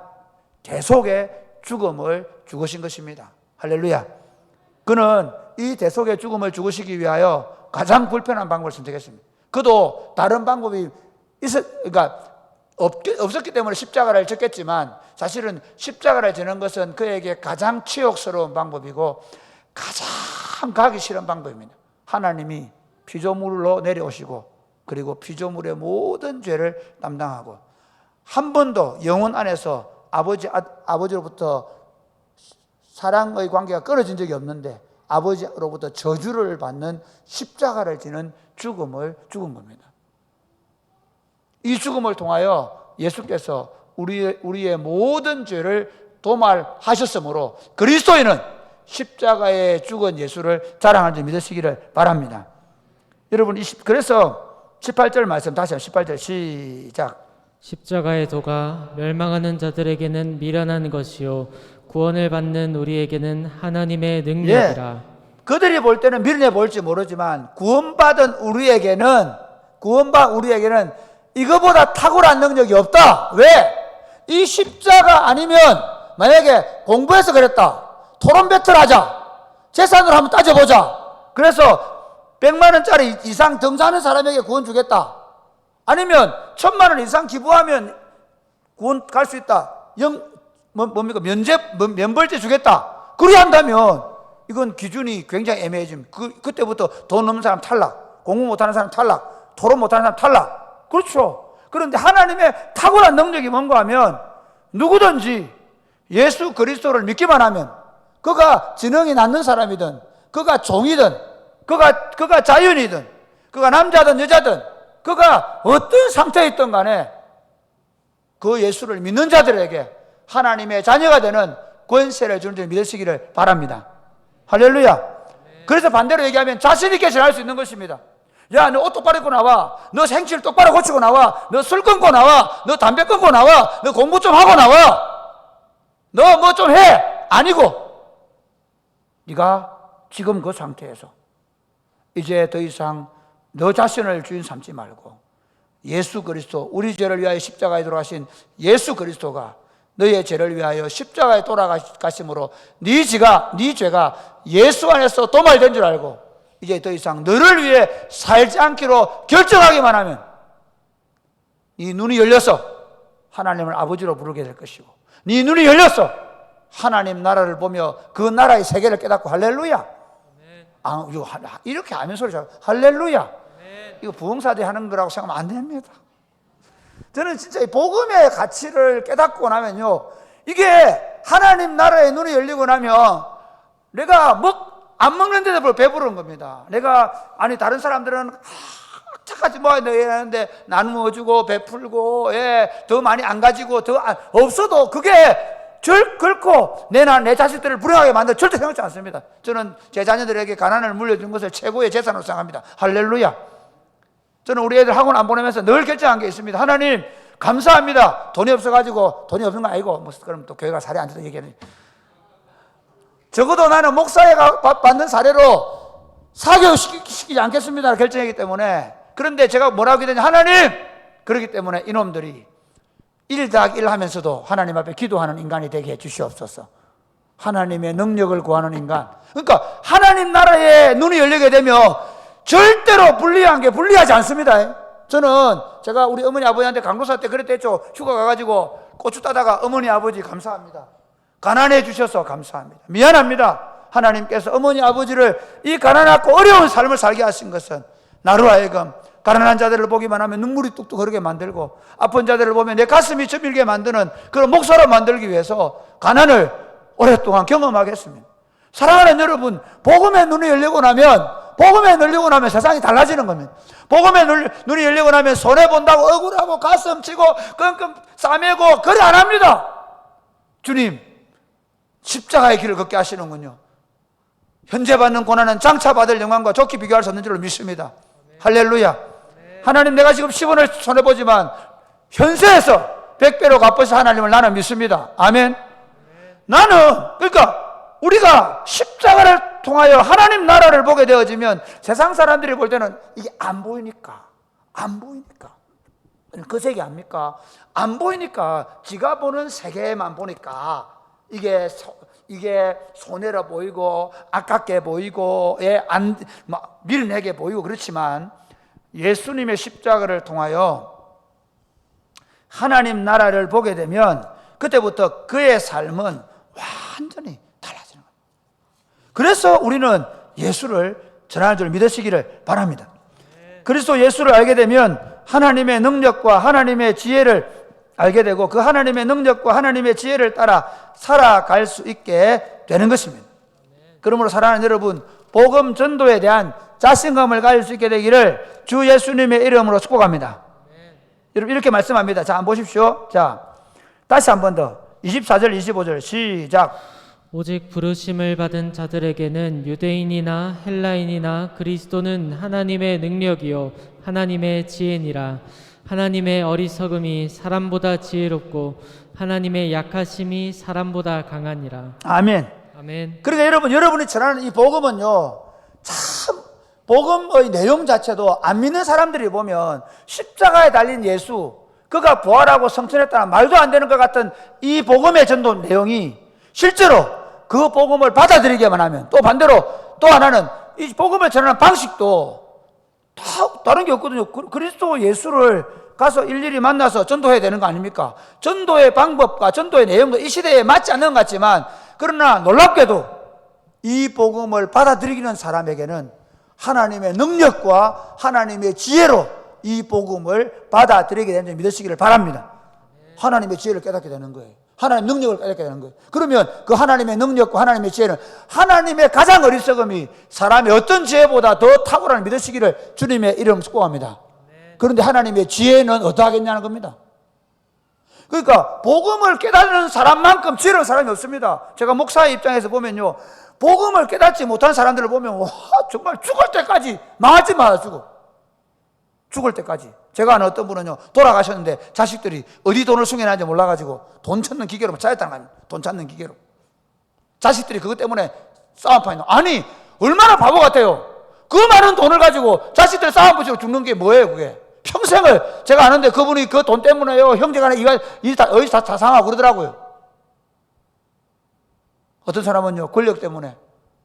Speaker 2: 대속의 죽음을 죽으신 것입니다. 할렐루야. 그는 이 대속의 죽음을 죽으시기 위하여 가장 불편한 방법을 선택했습니다. 그도 다른 방법이 없었기 때문에 십자가를 졌겠지만, 사실은 십자가를 지는 것은 그에게 가장 치욕스러운 방법이고 가장 가기 싫은 방법입니다. 하나님이 피조물로 내려오시고 그리고 피조물의 모든 죄를 담당하고 한 번도 영혼 안에서 아버지로부터 사랑의 관계가 끊어진 적이 없는데 아버지로부터 저주를 받는 십자가를 지는 죽음을 죽은 겁니다. 이 죽음을 통하여 예수께서 우리의 모든 죄를 도말하셨으므로 그리스도인은 십자가에 죽은 예수를 자랑하는 줄 믿으시기를 바랍니다. 여러분 그래서 18절 말씀 다시 18절 시작.
Speaker 1: 십자가의 도가 멸망하는 자들에게는 미련한 것이요 구원을 받는 우리에게는 하나님의 능력이라.
Speaker 2: 그들이 볼 때는 미련해 보일지 모르지만 구원받은 우리에게는 이거보다 탁월한 능력이 없다. 왜? 이 십자가 아니면 만약에 공부해서 그랬다, 토론 배틀하자, 재산으로 한번 따져보자, 그래서 100만 원짜리 이상 등산하는 사람에게 구원 주겠다, 아니면 1000만 원 이상 기부하면 구원 갈 수 있다, 뭡니까? 면벌제 주겠다, 그리 한다면 이건 기준이 굉장히 애매해집니다. 그때부터 돈 없는 사람 탈락, 공부 못하는 사람 탈락, 토론 못하는 사람 탈락. 그렇죠. 그런데 하나님의 탁월한 능력이 뭔가 하면 누구든지 예수 그리스도를 믿기만 하면, 그가 지능이 낮는 사람이든 그가 종이든 그가 자연이든 그가 남자든 여자든 그가 어떤 상태에 있든 간에 그 예수를 믿는 자들에게 하나님의 자녀가 되는 권세를 주는 줄 믿으시기를 바랍니다. 할렐루야. 그래서 반대로 얘기하면 자신 있게 전할 수 있는 것입니다. 야, 너 옷 똑바로 입고 나와, 너 생취를 똑바로 고치고 나와, 너 술 끊고 나와, 너 담배 끊고 나와, 너 공부 좀 하고 나와, 너 뭐 좀 해. 아니고 네가 지금 그 상태에서 이제 더 이상 너 자신을 주인 삼지 말고 예수 그리스도, 우리 죄를 위하여 십자가에 돌아가신 예수 그리스도가 너희의 죄를 위하여 십자가에 돌아가심으로 네 죄가 예수 안에서 도말된 줄 알고 이제 더 이상 너를 위해 살지 않기로 결정하기만 하면 네 눈이 열려서 하나님을 아버지로 부르게 될 것이고 네 눈이 열려서 하나님 나라를 보며 그 나라의 세계를 깨닫고 할렐루야. 이렇게 아멘 소리 잘 할렐루야. 이거 부흥사대 하는 거라고 생각하면 안 됩니다. 저는 진짜 이 복음의 가치를 깨닫고 나면요, 이게 하나님 나라의 눈이 열리고 나면 내가 안 먹는데도 배부른 겁니다. 다른 사람들은 착하지 뭐야 하는데 나누어주고 베풀고, 더 많이 안 가지고 더 없어도 그게 결코 내 자식들을 불행하게 만들 절대 생각지 않습니다. 저는 제 자녀들에게 가난을 물려준 것을 최고의 재산으로 생각합니다. 할렐루야. 저는 우리 애들 학원 안 보내면서 늘 결정한 게 있습니다. 하나님 감사합니다. 돈이 없어가지고, 돈이 없는 거 아니고 그럼 또 교회가 사례 안 돼도 얘기하는, 적어도 나는 목사회가 받는 사례로 사교시키지 않겠습니다 결정했기 때문에. 그런데 제가 뭐라고 했더니 하나님, 그렇기 때문에 이놈들이 1+1 하면서도 하나님 앞에 기도하는 인간이 되게 해 주시옵소서. 하나님의 능력을 구하는 인간. 그러니까 하나님 나라에 눈이 열리게 되면 절대로 불리하지 않습니다. 제가 우리 어머니 아버지한테 강도사 때 그랬댔죠. 휴가 가가지고 고추 따다가 어머니 아버지 감사합니다. 가난해 주셔서 감사합니다. 미안합니다. 하나님께서 어머니 아버지를 이 가난하고 어려운 삶을 살게 하신 것은 나로 하여금 가난한 자들을 보기만 하면 눈물이 뚝뚝 흐르게 만들고 아픈 자들을 보면 내 가슴이 저밀게 만드는 그런 목사로 만들기 위해서 가난을 오랫동안 경험하겠습니다. 사랑하는 여러분, 복음의 눈이 열리고 나면 세상이 달라지는 겁니다. 복음의 눈이 열리고 나면 손해본다고 억울하고 가슴 치고 끙끙 싸매고 그래 안 합니다. 주님 십자가의 길을 걷게 하시는군요. 현재 받는 고난은 장차 받을 영광과 좋게 비교할 수 없는 줄로 믿습니다. 할렐루야. 하나님, 내가 지금 10원을 손해보지만 현세에서 100배로 갚으셔 하나님을 나는 믿습니다. 아멘. 그러니까 우리가 십자가를 통하여 하나님 나라를 보게 되어지면 세상 사람들이 볼 때는 이게 안 보이니까 그 세계 압니까? 안 보이니까 지가 보는 세계만 보니까 이게 손해라 보이고 아깝게 보이고 밀내게 보이고 그렇지만 예수님의 십자가를 통하여 하나님 나라를 보게 되면 그때부터 그의 삶은 완전히 달라지는 겁니다. 그래서 우리는 예수를 전하는 줄 믿으시기를 바랍니다. 그리스도 예수를 알게 되면 하나님의 능력과 하나님의 지혜를 알게 되고 그 하나님의 능력과 하나님의 지혜를 따라 살아갈 수 있게 되는 것입니다. 그러므로 사랑하는 여러분, 복음 전도에 대한 자신감을 가질 수 있게 되기를 주 예수님의 이름으로 축복합니다. 여러분 이렇게 말씀합니다. 자, 한번 보십시오. 자, 다시 한 번 더 24절 25절 시작.
Speaker 1: 오직 부르심을 받은 자들에게는 유대인이나 헬라인이나 그리스도는 하나님의 능력이요 하나님의 지혜니라. 하나님의 어리석음이 사람보다 지혜롭고 하나님의 약하심이 사람보다 강하니라.
Speaker 2: 아멘.
Speaker 1: 아멘.
Speaker 2: 그러니까 여러분이 전하는 이 복음은요, 참 복음의 내용 자체도 안 믿는 사람들이 보면 십자가에 달린 예수, 그가 부활하고 성천했다는 말도 안 되는 것 같은 이 복음의 전도 내용이 실제로 그 복음을 받아들이기만 하면, 또 반대로 또 하나는 이 복음을 전하는 방식도 다른 게 없거든요. 그리스도 예수를 가서 일일이 만나서 전도해야 되는 거 아닙니까? 전도의 방법과 전도의 내용도 이 시대에 맞지 않는 것 같지만, 그러나 놀랍게도 이 복음을 받아들이는 사람에게는 하나님의 능력과 하나님의 지혜로 이 복음을 받아들이게 되는 줄 믿으시기를 바랍니다. 하나님의 지혜를 깨닫게 되는 거예요. 하나님의 능력을 깨닫게 되는 거예요. 그러면 그 하나님의 능력과 하나님의 지혜는 하나님의 가장 어리석음이 사람의 어떤 지혜보다 더 탁월한 믿으시기를 주님의 이름으로 축복합니다. 그런데 하나님의 지혜는 어떠하겠냐는 겁니다. 그러니까 복음을 깨닫는 사람만큼 지혜로운 사람이 없습니다. 제가 목사의 입장에서 보면요, 복음을 깨닫지 못한 사람들을 보면 와, 정말 죽을 때까지 망하지 마라. 죽을 때까지. 제가 아는 어떤 분은요, 돌아가셨는데 자식들이 어디 돈을 숨겨놨는지 몰라가지고 돈 찾는 기계로 찾았다는 거 아닙니까? 돈 찾는 기계로. 자식들이 그것 때문에 싸움판이. 아니, 얼마나 바보 같아요. 그 많은 돈을 가지고 자식들 싸움 붙이고 죽는 게 뭐예요, 그게? 평생을. 제가 아는데 그분이 그 돈 때문에요, 형제간에 어디 다 상하고 그러더라고요. 어떤 사람은요, 권력 때문에,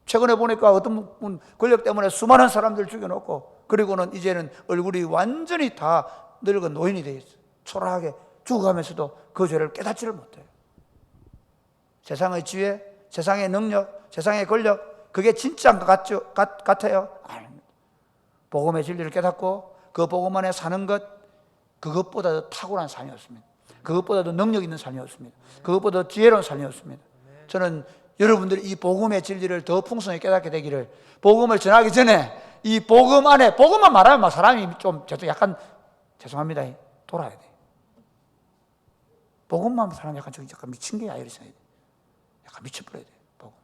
Speaker 2: 최근에 보니까 어떤 분 권력 때문에 수많은 사람들 죽여놓고, 그리고는 이제는 얼굴이 완전히 다 늙은 노인이 되어 있어요. 초라하게 죽어가면서도 그 죄를 깨닫지를 못해요. 세상의 지혜, 세상의 능력, 세상의 권력, 그게 진짜인 것 같아요? 아닙니다. 복음의 진리를 깨닫고 그 복음 안에 사는 것, 그것보다도 탁월한 삶이었습니다. 그것보다도 능력 있는 삶이었습니다. 그것보다 지혜로운 삶이었습니다. 저는 여러분들이 이 복음의 진리를 더 풍성히 깨닫게 되기를, 복음을 전하기 전에 이 복음 안에, 복음만 말하면 막 사람이 좀 약간, 죄송합니다, 돌아야 돼. 복음만 사람 약간 미친 게야, 이러셔야 돼. 약간 미쳐버려야 돼, 복음에.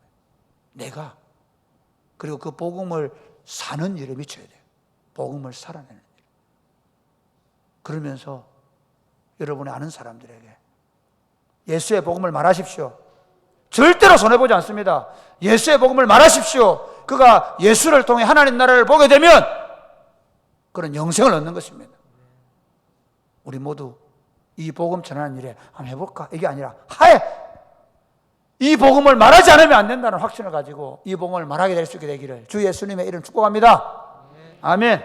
Speaker 2: 내가, 그리고 그 복음을 사는 일에 미쳐야 돼. 복음을 살아내는 일. 그러면서 여러분이 아는 사람들에게 예수의 복음을 말하십시오. 절대로 손해보지 않습니다. 예수의 복음을 말하십시오. 그가 예수를 통해 하나님 나라를 보게 되면 그런 영생을 얻는 것입니다. 우리 모두 이 복음 전하는 일에 한번 해볼까? 이게 아니라 이 복음을 말하지 않으면 안 된다는 확신을 가지고 이 복음을 말하게 될 수 있게 되기를 주 예수님의 이름 축복합니다. 아멘.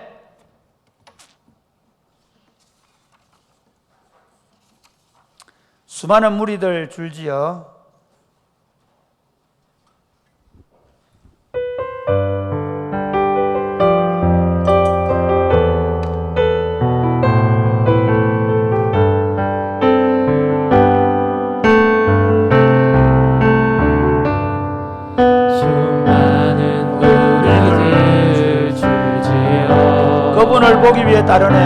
Speaker 2: 수많은 무리들 줄지어 그분을 보기 위해 따르네.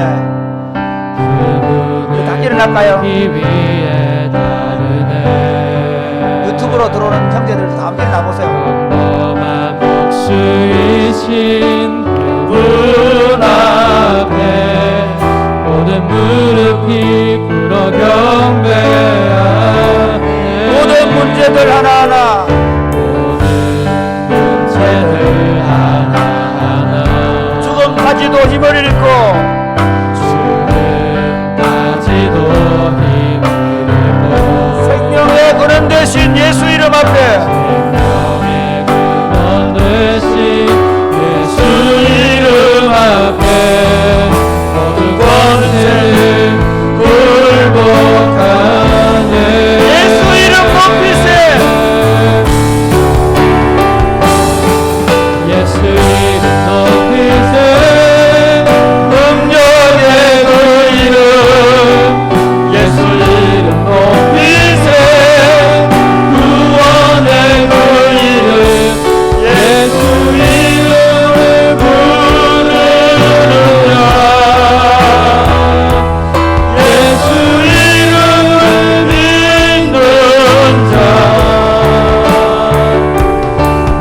Speaker 2: 다 일어날까요? 유튜브로 들어오는 형제들 다 함께 일어나보세요.
Speaker 1: 평범한 복수이신 그분 앞에 모든 무릎이 꿇어 경배하네.
Speaker 2: 모든 문제들 하나하나,
Speaker 1: 모든 문제들 하나하나
Speaker 2: 죽음까지도 힘을 잃고 생명의 근원 되신 예수 이름 앞에,
Speaker 1: 생명의 근원 되신 예수 이름 앞에 모든 권세를 굴복하네.
Speaker 2: 예수 이름 높이세.
Speaker 1: 예수 이름 높이세.
Speaker 2: 능력의 그 이름, 예수 이름 높이세.
Speaker 1: 구원의 그 이름 예수 이름을 부르라. 예수 이름을 믿는 자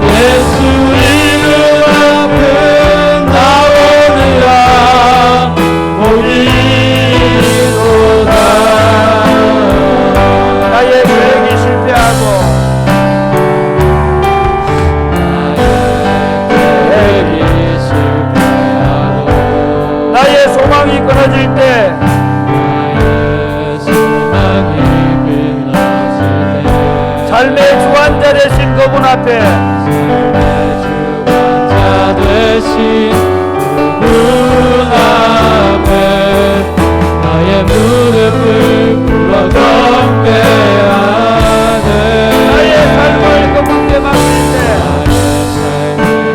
Speaker 1: 예수 이름 앞에 나오느라 보이도다.
Speaker 2: 나의 계획이 실패하고 나의 소망이 끊어질 때 삶의 주관자 되신 그분 앞에
Speaker 1: 나의 무릎을 꿇어 경배하네.
Speaker 2: 나의 삶을 그분께 맡길 때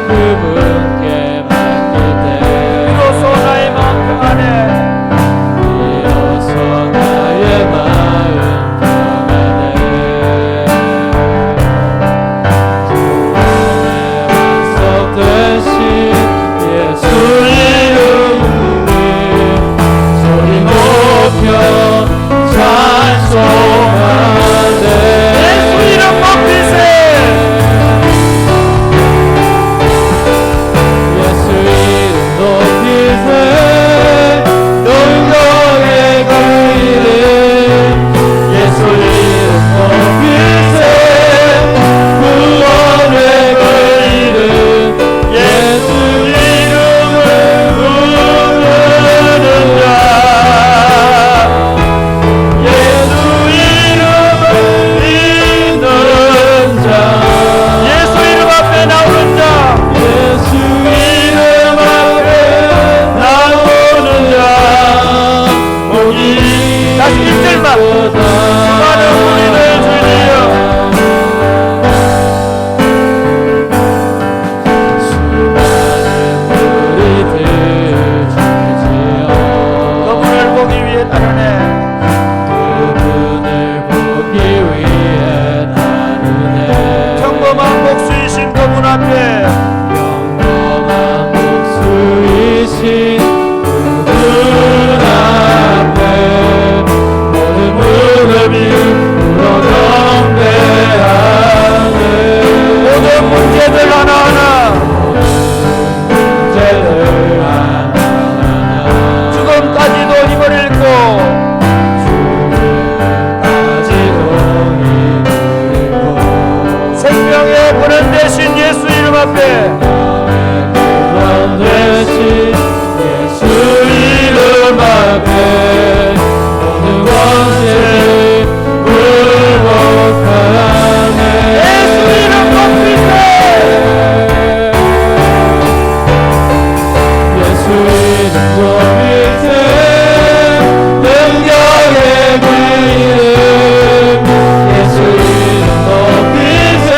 Speaker 1: 그분께 맡길 때
Speaker 2: 비로소 나의 마음 평안해.
Speaker 1: 비로소 나의 마음 평안해. 주님의 완성 되신
Speaker 2: 따르네.
Speaker 1: 그분을 보기 위해 따르네.
Speaker 2: 평범한 목수이신 그분 앞에
Speaker 1: 평범한 목수이신 그분 앞에 모든 무릎이 꿇어 경배하네.
Speaker 2: 모든 문제들 하나하나
Speaker 1: 문제들 하나하나
Speaker 2: 죽음까지도 힘을 잃고
Speaker 1: 죽음까지도 힘을 잃고
Speaker 2: 생명의 근원 되신 예수 이름 앞에
Speaker 1: 구원 되신 예수 이름 앞에 모든 권세를 굴복하네.
Speaker 2: 예수 이름 높이세.
Speaker 1: 예수 이름 높이세. 능력의 그 이름 예수 이름 높이세.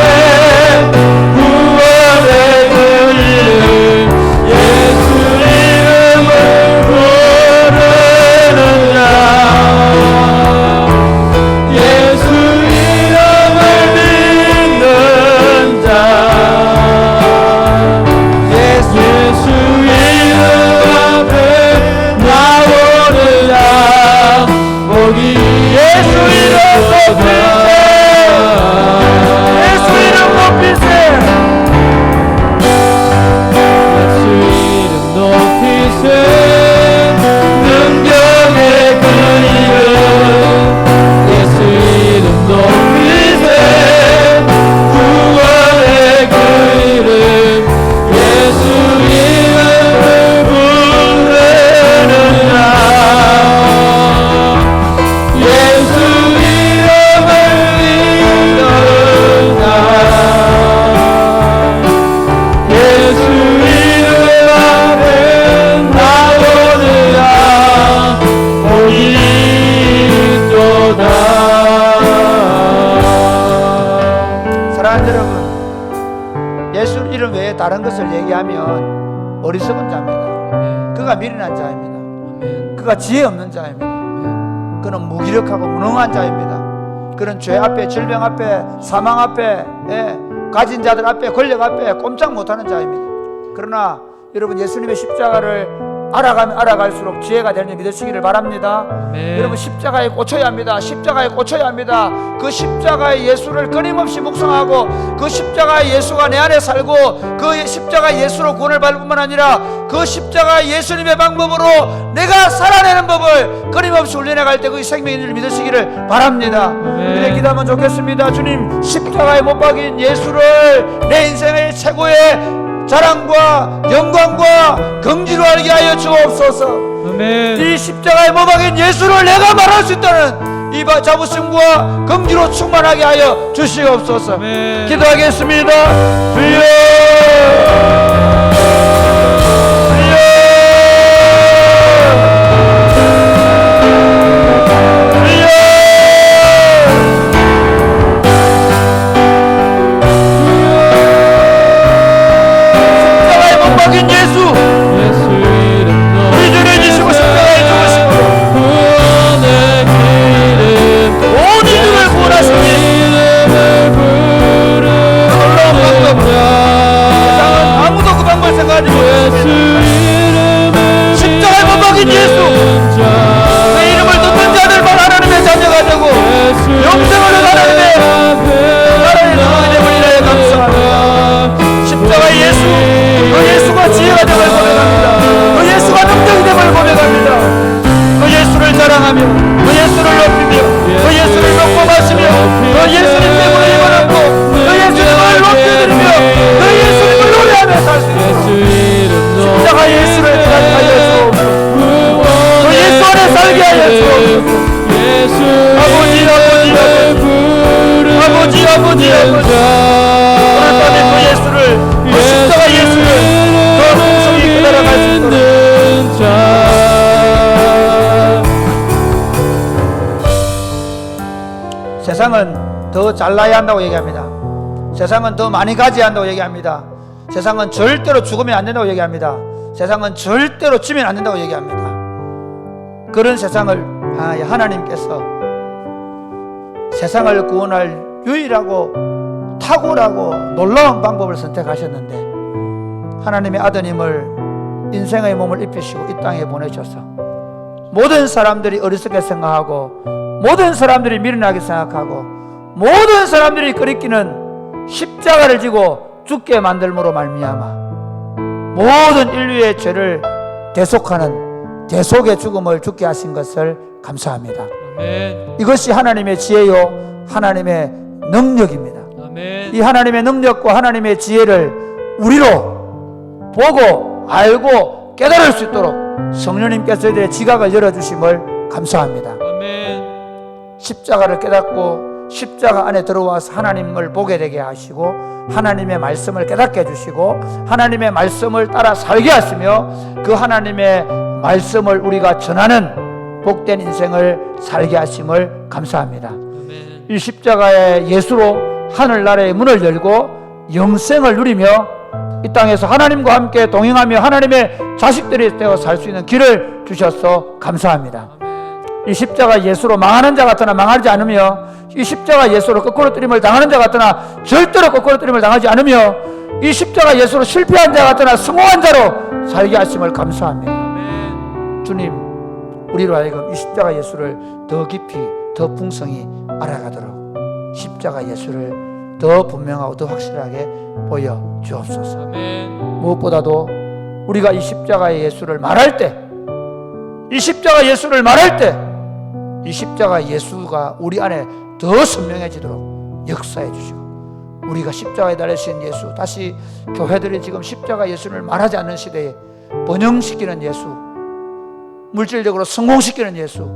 Speaker 1: 구원의 그 이름 예수 이름을 부르는 자 예수 이름을 믿는 자 예수 이름 앞에 나오느라 복이
Speaker 2: 예수 이름 높이세. 예수 이름 높이세.
Speaker 1: 예수 이름 높이세. 능력의 그 이름 예수 이름 높이세. 구원의 그 이름 예수 이름을 부르는 자 예수 이름을 믿는 자 예수 이름 앞에 나오느라 복이 있도다.
Speaker 2: 사랑하는 여러분, 예수 이름 외에 다른 것을 얘기하면 어리석은 자입니다. 그가 미련한 자입니다. 그가 지혜 없는 자입니다. 그는 무기력하고 무능한 자입니다. 그는 죄 앞에, 질병 앞에, 사망 앞에, 가진 자들 앞에, 권력 앞에 꼼짝 못하는 자입니다. 그러나 여러분, 예수님의 십자가를 알아가면 알아갈수록 지혜가 되는 줄 믿으시기를 바랍니다. 여러분, 십자가에 꽂혀야 합니다. 십자가에 꽂혀야 합니다. 그 십자가의 예수를 끊임없이 묵상하고 그 십자가의 예수가 내 안에 살고 그 십자가의 예수로 구원을 받을 뿐만 아니라 그 십자가의 예수님의 방법으로 내가 살아내는 법을 끊임없이 훈련해갈 때 그 생명인 줄 믿으시기를 바랍니다. 이렇게 기도하면 좋겠습니다. 주님, 십자가에 못 박인 예수를 내 인생의 최고의 자랑과 영광과 긍지로 알게 하여 주옵소서. 이 십자가에 못 박인 예수를 내가 말할 수 있다는 이 자부심과 긍지로 충만하게 하여 주시옵소서. 기도하겠습니다. 주여, 십자가에 못 박인 예수, 그 이름을 듣는 자들만 하나님의 자녀가 되고 영생을 하나님의 나라에 들어오게 되버리려 감사합니다. 십자가의 예수, 그 예수가 지혜가 됨을 고백합니다. 그 예수가 능력이 됨을 고백합니다. 그 예수를 자랑하며 그 예수를 높이며 그 예수를 먹고 마시며 그 예수님 때문에 힘을 얻고 그 예수님을 높여드리며 그 예수님을 노래하며 살 수 있도록 십자가 예수를 기다하여 주옵소서. 그 예수 안에 살게 하여 주옵소서. 아버지 오늘 밤에 그 예수를, 그 십자가 예수를 더 풍성히 기다려갈 수 있도록 세상은 더 잘나야 한다고 얘기합니다. 세상은 더 많이 가져야 한다고 얘기합니다. 세상은 절대로 죽으면 안 된다고 얘기합니다. 세상은 절대로 지면 안 된다고 얘기합니다. 그런 세상을 하나님께서 세상을 구원할 유일하고 탁월하고 놀라운 방법을 선택하셨는데 하나님의 아드님을 인생의 몸을 입히시고 이 땅에 보내셔서 모든 사람들이 어리석게 생각하고 모든 사람들이 미련하게 생각하고 모든 사람들이 거리끼는 십자가를 지고 죽게 만들므로 말미암아 모든 인류의 죄를 대속하는 대속의 죽음을 죽게 하신 것을 감사합니다.
Speaker 1: 아멘.
Speaker 2: 이것이 하나님의 지혜요 하나님의 능력입니다.
Speaker 1: 아멘.
Speaker 2: 이 하나님의 능력과 하나님의 지혜를 우리로 보고 알고 깨달을 수 있도록 성령님께서 저희들의 지각을 열어주심을 감사합니다.
Speaker 1: 아멘.
Speaker 2: 십자가를 깨닫고 십자가 안에 들어와서 하나님을 보게 되게 하시고 하나님의 말씀을 깨닫게 해주시고 하나님의 말씀을 따라 살게 하시며 그 하나님의 말씀을 우리가 전하는 복된 인생을 살게 하심을 감사합니다.
Speaker 1: 아멘.
Speaker 2: 이 십자가의 예수로 하늘나라의 문을 열고 영생을 누리며 이 땅에서 하나님과 함께 동행하며 하나님의 자식들이 되어 살 수 있는 길을 주셔서 감사합니다. 이 십자가 예수로 망하는 자 같으나 망하지 않으며 이 십자가 예수로 거꾸로 뜨림을 당하는 자 같으나 절대로 거꾸로 뜨림을 당하지 않으며 이 십자가 예수로 실패한 자 같으나 성공한 자로 살게 하심을 감사합니다.
Speaker 1: 아멘.
Speaker 2: 주님, 우리로 하여금 이 십자가 예수를 더 깊이 더 풍성히 알아가도록 십자가 예수를 더 분명하고 더 확실하게 보여 주옵소서.
Speaker 1: 아멘.
Speaker 2: 무엇보다도 우리가 이 십자가의 예수를 말할 때, 이 십자가 예수를 말할 때, 이 십자가 예수가 우리 안에 더 선명해지도록 역사해 주시고, 우리가 십자가에 달리신 예수, 다시 교회들이 지금 십자가 예수를 말하지 않는 시대에 번영시키는 예수, 물질적으로 성공시키는 예수,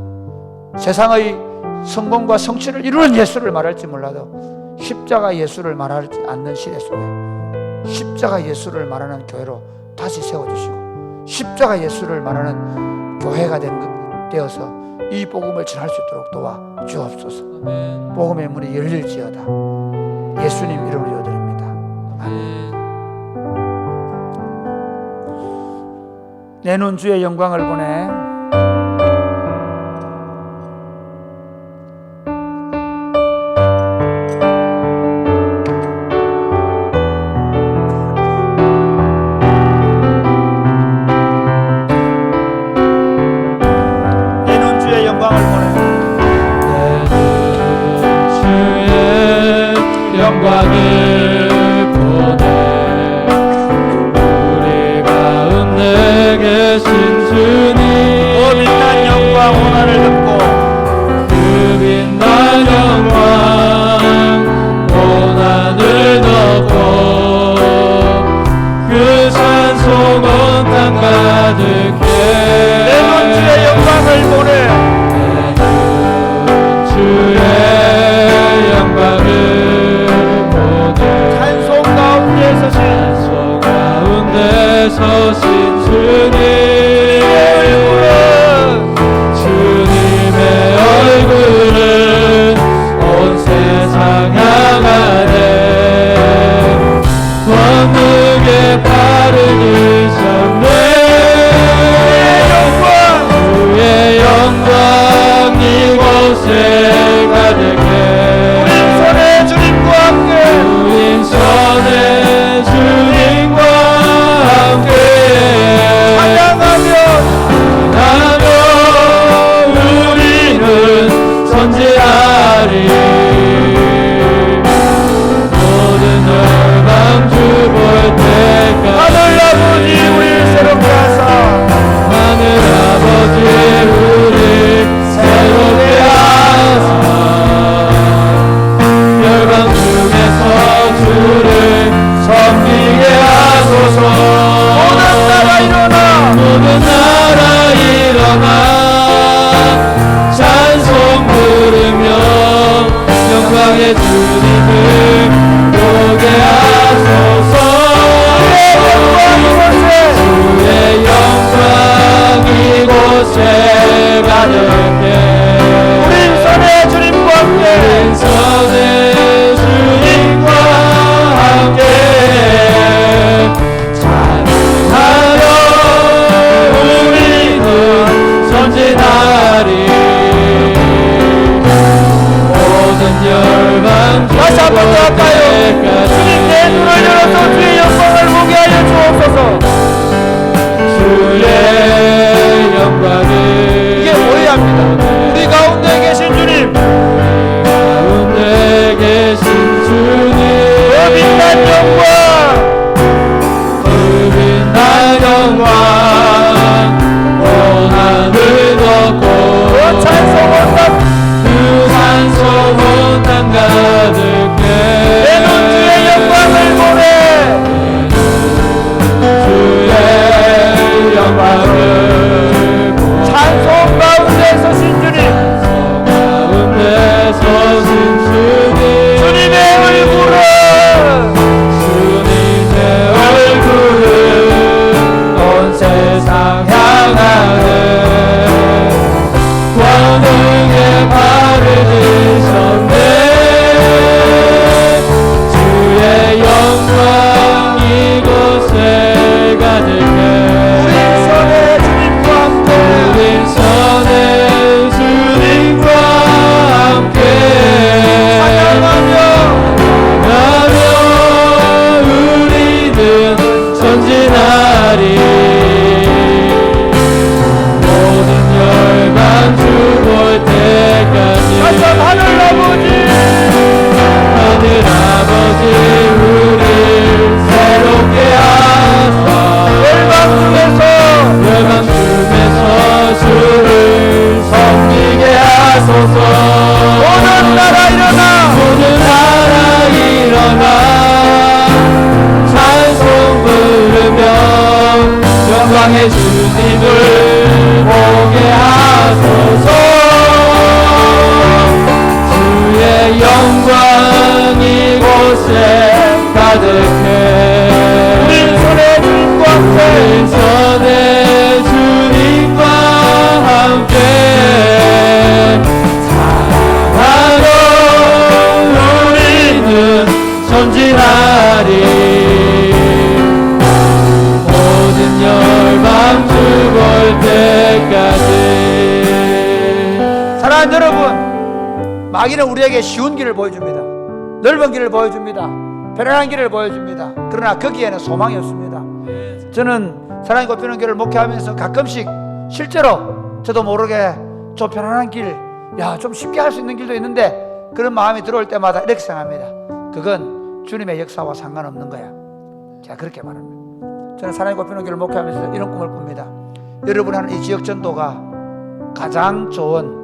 Speaker 2: 세상의 성공과 성취를 이루는 예수를 말할지 몰라도 십자가 예수를 말하지 않는 시대 속에 십자가 예수를 말하는 교회로 다시 세워주시고 십자가 예수를 말하는 교회가 되어서 이 복음을 전할 수 있도록 도와주옵소서.
Speaker 1: 아멘.
Speaker 2: 복음의 문이 열릴지어다. 예수님 이름으로 기도드립니다.
Speaker 1: 아멘.
Speaker 2: 내 눈 주의 영광을 보내.
Speaker 3: 전진하리
Speaker 2: 한번 더 할까요? 주님 내 눈을 열어서 주의 영광을 보게 하여 주옵소서.
Speaker 1: 주의 영광을
Speaker 2: 이게 보여야 합니다. 우리 가운데 계신 주님,
Speaker 1: 가운데 계신 주님,
Speaker 2: 그 빛난 영광,
Speaker 1: 그 빛난 영광 온 하늘 덮고
Speaker 2: 그 찬송 온 땅,
Speaker 1: 그 찬송 온 땅 가득해
Speaker 2: 내 눈 주의 영광을 보네.
Speaker 1: 주의 영광을
Speaker 2: 찬송 가운데 서신 주님,
Speaker 1: 가운데 서신 주님,
Speaker 2: 주님의 얼굴은
Speaker 1: 주님의 얼굴을 온 세상 향하네 권능의 발을 드셨네 주의 영광 이곳에 가득해
Speaker 2: 우리 손에 주님과 함께
Speaker 1: 우리 손에 주님과 함께
Speaker 2: 찬양하며
Speaker 1: 가며 우리는 전진하리 모든 열방 주볼 때까지
Speaker 2: 하늘 아버지,
Speaker 1: 하늘 아버지 우리 새롭게 하사
Speaker 2: 열방 중에서
Speaker 1: 열방 중에서 주를 섬기게 하소서
Speaker 2: 모든 나라 일어나
Speaker 1: 모든 나라 일어나 찬송 부르며 영광의 주님을 보게 하소서 주의 영광 이곳에 가득해
Speaker 2: 우리 손에 주님과 함께
Speaker 1: 우리 손에 주님과 함께 사랑하러 우리는 전진하리 모든 열방 주볼 때까지
Speaker 2: 사랑하는 여러분, 마귀는 우리에게 쉬운 길을 보여줍니다. 넓은 길을 보여줍니다. 편안한 길을 보여줍니다. 그러나 거기에는 소망이 없습니다. 저는 사랑이 꽃피는 교회를 목회하면서 가끔씩 실제로 저도 모르게 좀 편안한 길, 좀 쉽게 할 수 있는 길도 있는데 그런 마음이 들어올 때마다 이렇게 생각합니다. 그건 주님의 역사와 상관없는 거야. 제가 그렇게 말합니다. 저는 사랑이 꽃피는 교회를 목회하면서 이런 꿈을 꿉니다. 여러분이 하는 이 지역 전도가 가장 좋은,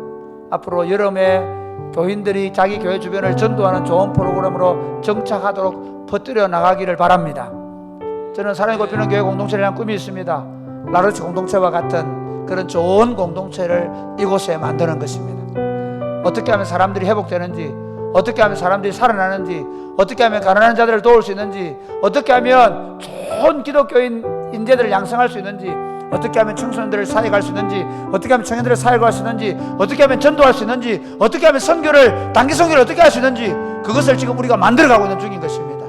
Speaker 2: 앞으로 여름에 교인들이 자기 교회 주변을 전도하는 좋은 프로그램으로 정착하도록 퍼뜨려 나가기를 바랍니다. 저는 사랑이 꽃피는 교회 공동체를 향한 꿈이 있습니다. 라르치 공동체와 같은 그런 좋은 공동체를 이곳에 만드는 것입니다. 어떻게 하면 사람들이 회복되는지, 어떻게 하면 사람들이 살아나는지, 어떻게 하면 가난한 자들을 도울 수 있는지, 어떻게 하면 좋은 기독교인 인재들을 양성할 수 있는지, 어떻게 하면 청소년들을 사역할 수 있는지, 어떻게 하면 청년들을 사역할 수 있는지, 어떻게 하면 전도할 수 있는지, 어떻게 하면 선교를, 단기 선교를 어떻게 할 수 있는지, 그것을 지금 우리가 만들어가고 있는 중인 것입니다.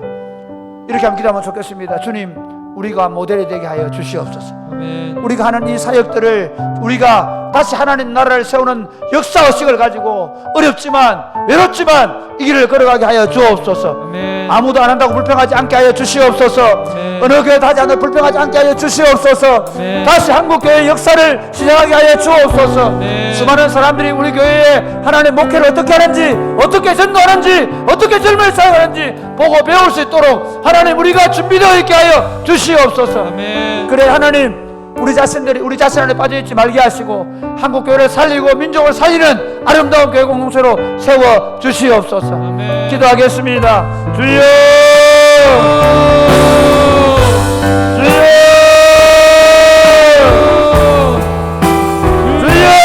Speaker 2: 이렇게 한번 기도하면 좋겠습니다. 주님, 우리가 모델이 되게 하여 주시옵소서.
Speaker 1: 아멘.
Speaker 2: 우리가 하는 이 사역들을 우리가 다시 하나님 나라를 세우는 역사의식을 가지고 어렵지만 외롭지만 이 길을 걸어가게 하여 주옵소서.
Speaker 1: 아멘.
Speaker 2: 아무도 안 한다고 불평하지 않게 하여 주시옵소서.
Speaker 1: 아멘.
Speaker 2: 어느 교회도 하지 않는 불평하지 않게 하여 주시옵소서.
Speaker 1: 아멘.
Speaker 2: 다시 한국교회의 역사를 시작하게 하여 주옵소서.
Speaker 1: 아멘.
Speaker 2: 수많은 사람들이 우리 교회에 하나님의 목회를 어떻게 하는지, 어떻게 전도하는지, 어떻게 젊은이 사역하는지 보고 배울 수 있도록 하나님 우리가 준비되어 있게 하여 주시옵소서.
Speaker 1: 아멘.
Speaker 2: 그래 하나님, 우리 자신들이 우리 자신 안에 빠져있지 말게 하시고 한국교회를 살리고 민족을 살리는 아름다운 교회 공동체로 세워 주시옵소서.
Speaker 1: 아멘.
Speaker 2: 기도하겠습니다. 주여, 주여, 주여.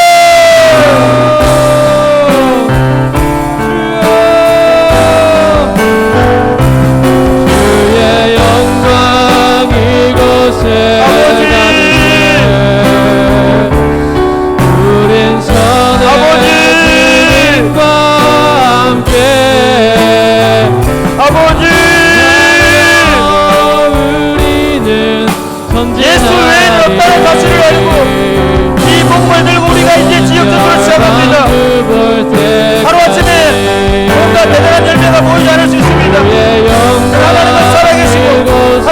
Speaker 1: 주의 영광 이곳에 우린 선의 주님과 함께
Speaker 2: 아버지,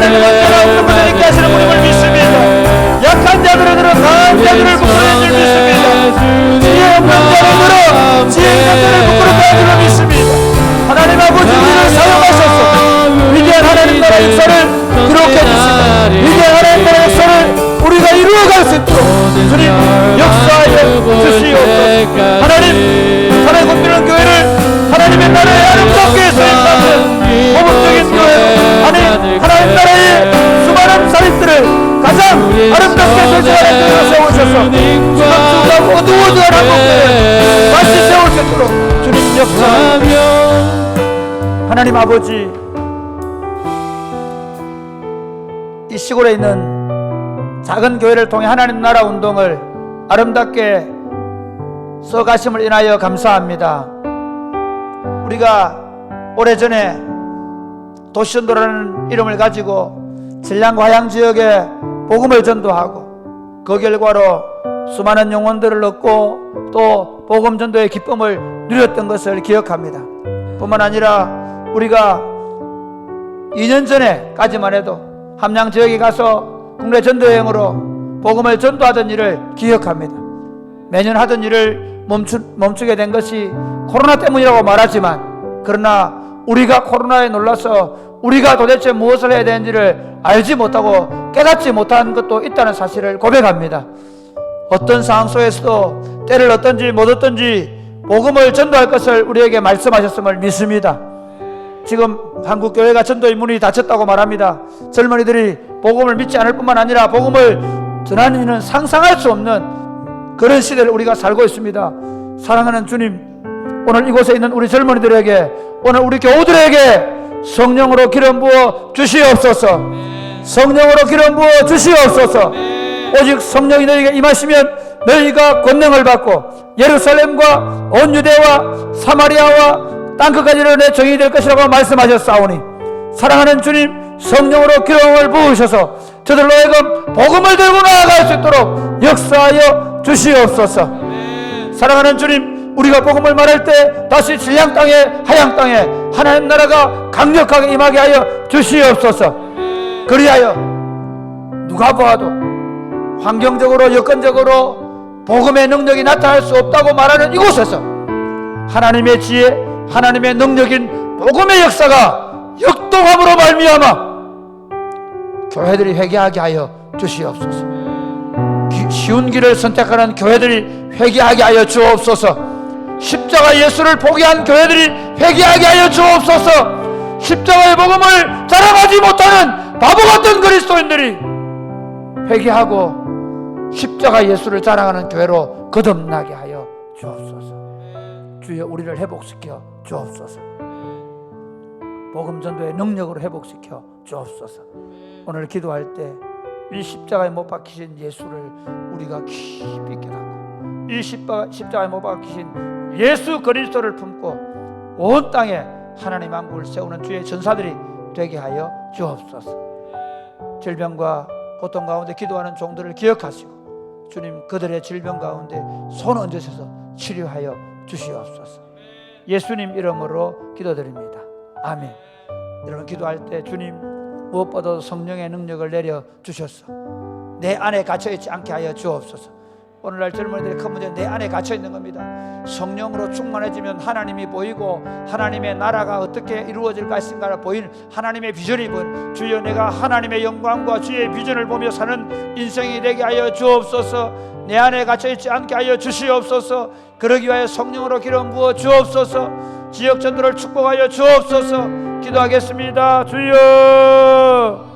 Speaker 2: 하나님의 은혜가 없는 것을 있게 하시는 분임을 믿습니다. 약한 자들을 들어 강한 자들을 붙들는 줄 믿습니다. 지혜 없는 자를 들어 지혜 있는 자를 붙들는 줄 믿습니다. 하나님 아버지 우리를 사용하셔서 위대한 하나님 나라의 역사를 기록해 주시고 위대한 하나님 나라의 역사를 우리가 이루어갈 수 있도록 주님 역사하여 주시옵소서. 하나님 하나님 건드리는 교회를 하나님의 나라의 아름답게 세워가는 모범적인 교회로 하나님 나라의 수많은 살인들을 가장 아름답게 설정하는 교회로 세우셔서 주가 어두워져야 한국교회 다시 세울 수 있도록 주님 역사하여 하나님 아버지 이 시골에 있는 작은 교회를 통해 하나님 나라 운동을 아름답게 써가심을 인하여 감사합니다. 우리가 오래전에 도시전도라는 이름을 가지고 전량과 화양 지역에 복음을 전도하고 그 결과로 수많은 영혼들을 얻고 또 복음 전도의 기쁨을 누렸던 것을 기억합니다. 뿐만 아니라 우리가 2년 전에까지만 해도 함양 지역에 가서 국내 전도여행으로 복음을 전도하던 일을 기억합니다. 매년 하던 일을 멈추게 된 것이 코로나 때문이라고 말하지만 그러나 우리가 코로나에 놀라서 우리가 도대체 무엇을 해야 되는지를 알지 못하고 깨닫지 못한 것도 있다는 사실을 고백합니다. 어떤 상황 속에서도 때를 얻든지 못 얻든지 복음을 전도할 것을 우리에게 말씀하셨음을 믿습니다. 지금 한국 교회가 전도의 문이 닫혔다고 말합니다. 젊은이들이 복음을 믿지 않을 뿐만 아니라 복음을 전하는 일은 상상할 수 없는 그런 시대를 우리가 살고 있습니다. 사랑하는 주님, 오늘 이곳에 있는 우리 젊은이들에게, 오늘 우리 교우들에게 성령으로 기름 부어 주시옵소서. 성령으로 기름 부어 주시옵소서. 오직 성령이 너희에게 임하시면 너희가 권능을 받고 예루살렘과 온 유대와 사마리아와 땅끝까지는 내 정인이 될 것이라고 말씀하셨사오니, 사랑하는 주님, 성령으로 기름을 부으셔서 저들로 하여금 복음을 들고 나아갈 수 있도록 역사하여 주시옵소서. 사랑하는 주님, 우리가 복음을 말할 때 다시 진량 땅에 하양 땅에 하나님 나라가 강력하게 임하게 하여 주시옵소서. 그리하여 누가 보아도 환경적으로 여건적으로 복음의 능력이 나타날 수 없다고 말하는 이곳에서 하나님의 지혜, 하나님의 능력인 복음의 역사가 역동함으로 말미암아 교회들이 회개하게 하여 주시옵소서. 쉬운 길을 선택하는 교회들이 회개하게 하여 주옵소서. 십자가 예수를 포기한 교회들이 회개하게 하여 주옵소서. 십자가의 복음을 자랑하지 못하는 바보 같은 그리스도인들이 회개하고 십자가 예수를 자랑하는 교회로 거듭나게 하여 주옵소서. 주여, 우리를 회복시켜 주옵소서. 복음 전도의 능력으로 회복시켜 주옵소서. 오늘 기도할 때 이 십자가에 못 박히신 예수를 우리가 깊이 깨닫고 이 십자가에 못 박히신 예수 그리스도를 품고 온 땅에 하나님 만국을 세우는 주의 전사들이 되게 하여 주옵소서. 질병과 고통 가운데 기도하는 종들을 기억하시고 주님, 그들의 질병 가운데 손 얹으셔서 치료하여 주시옵소서. 예수님 이름으로 기도드립니다. 아멘. 여러분, 기도할 때 주님, 무엇보다도 성령의 능력을 내려 주셔서 내 안에 갇혀있지 않게 하여 주옵소서. 오늘날 젊은이들의 큰 문제는 내 안에 갇혀있는 겁니다. 성령으로 충만해지면 하나님이 보이고 하나님의 나라가 어떻게 이루어질 것인가를 보이는 하나님의 비전이 보이는, 주여, 내가 하나님의 영광과 주의 비전을 보며 사는 인생이 되게 하여 주옵소서. 내 안에 갇혀있지 않게 하여 주시옵소서. 그러기 위하여 성령으로 기름 부어 주옵소서. 지역 전도를 축복하여 주옵소서. 기도하겠습니다. 주여.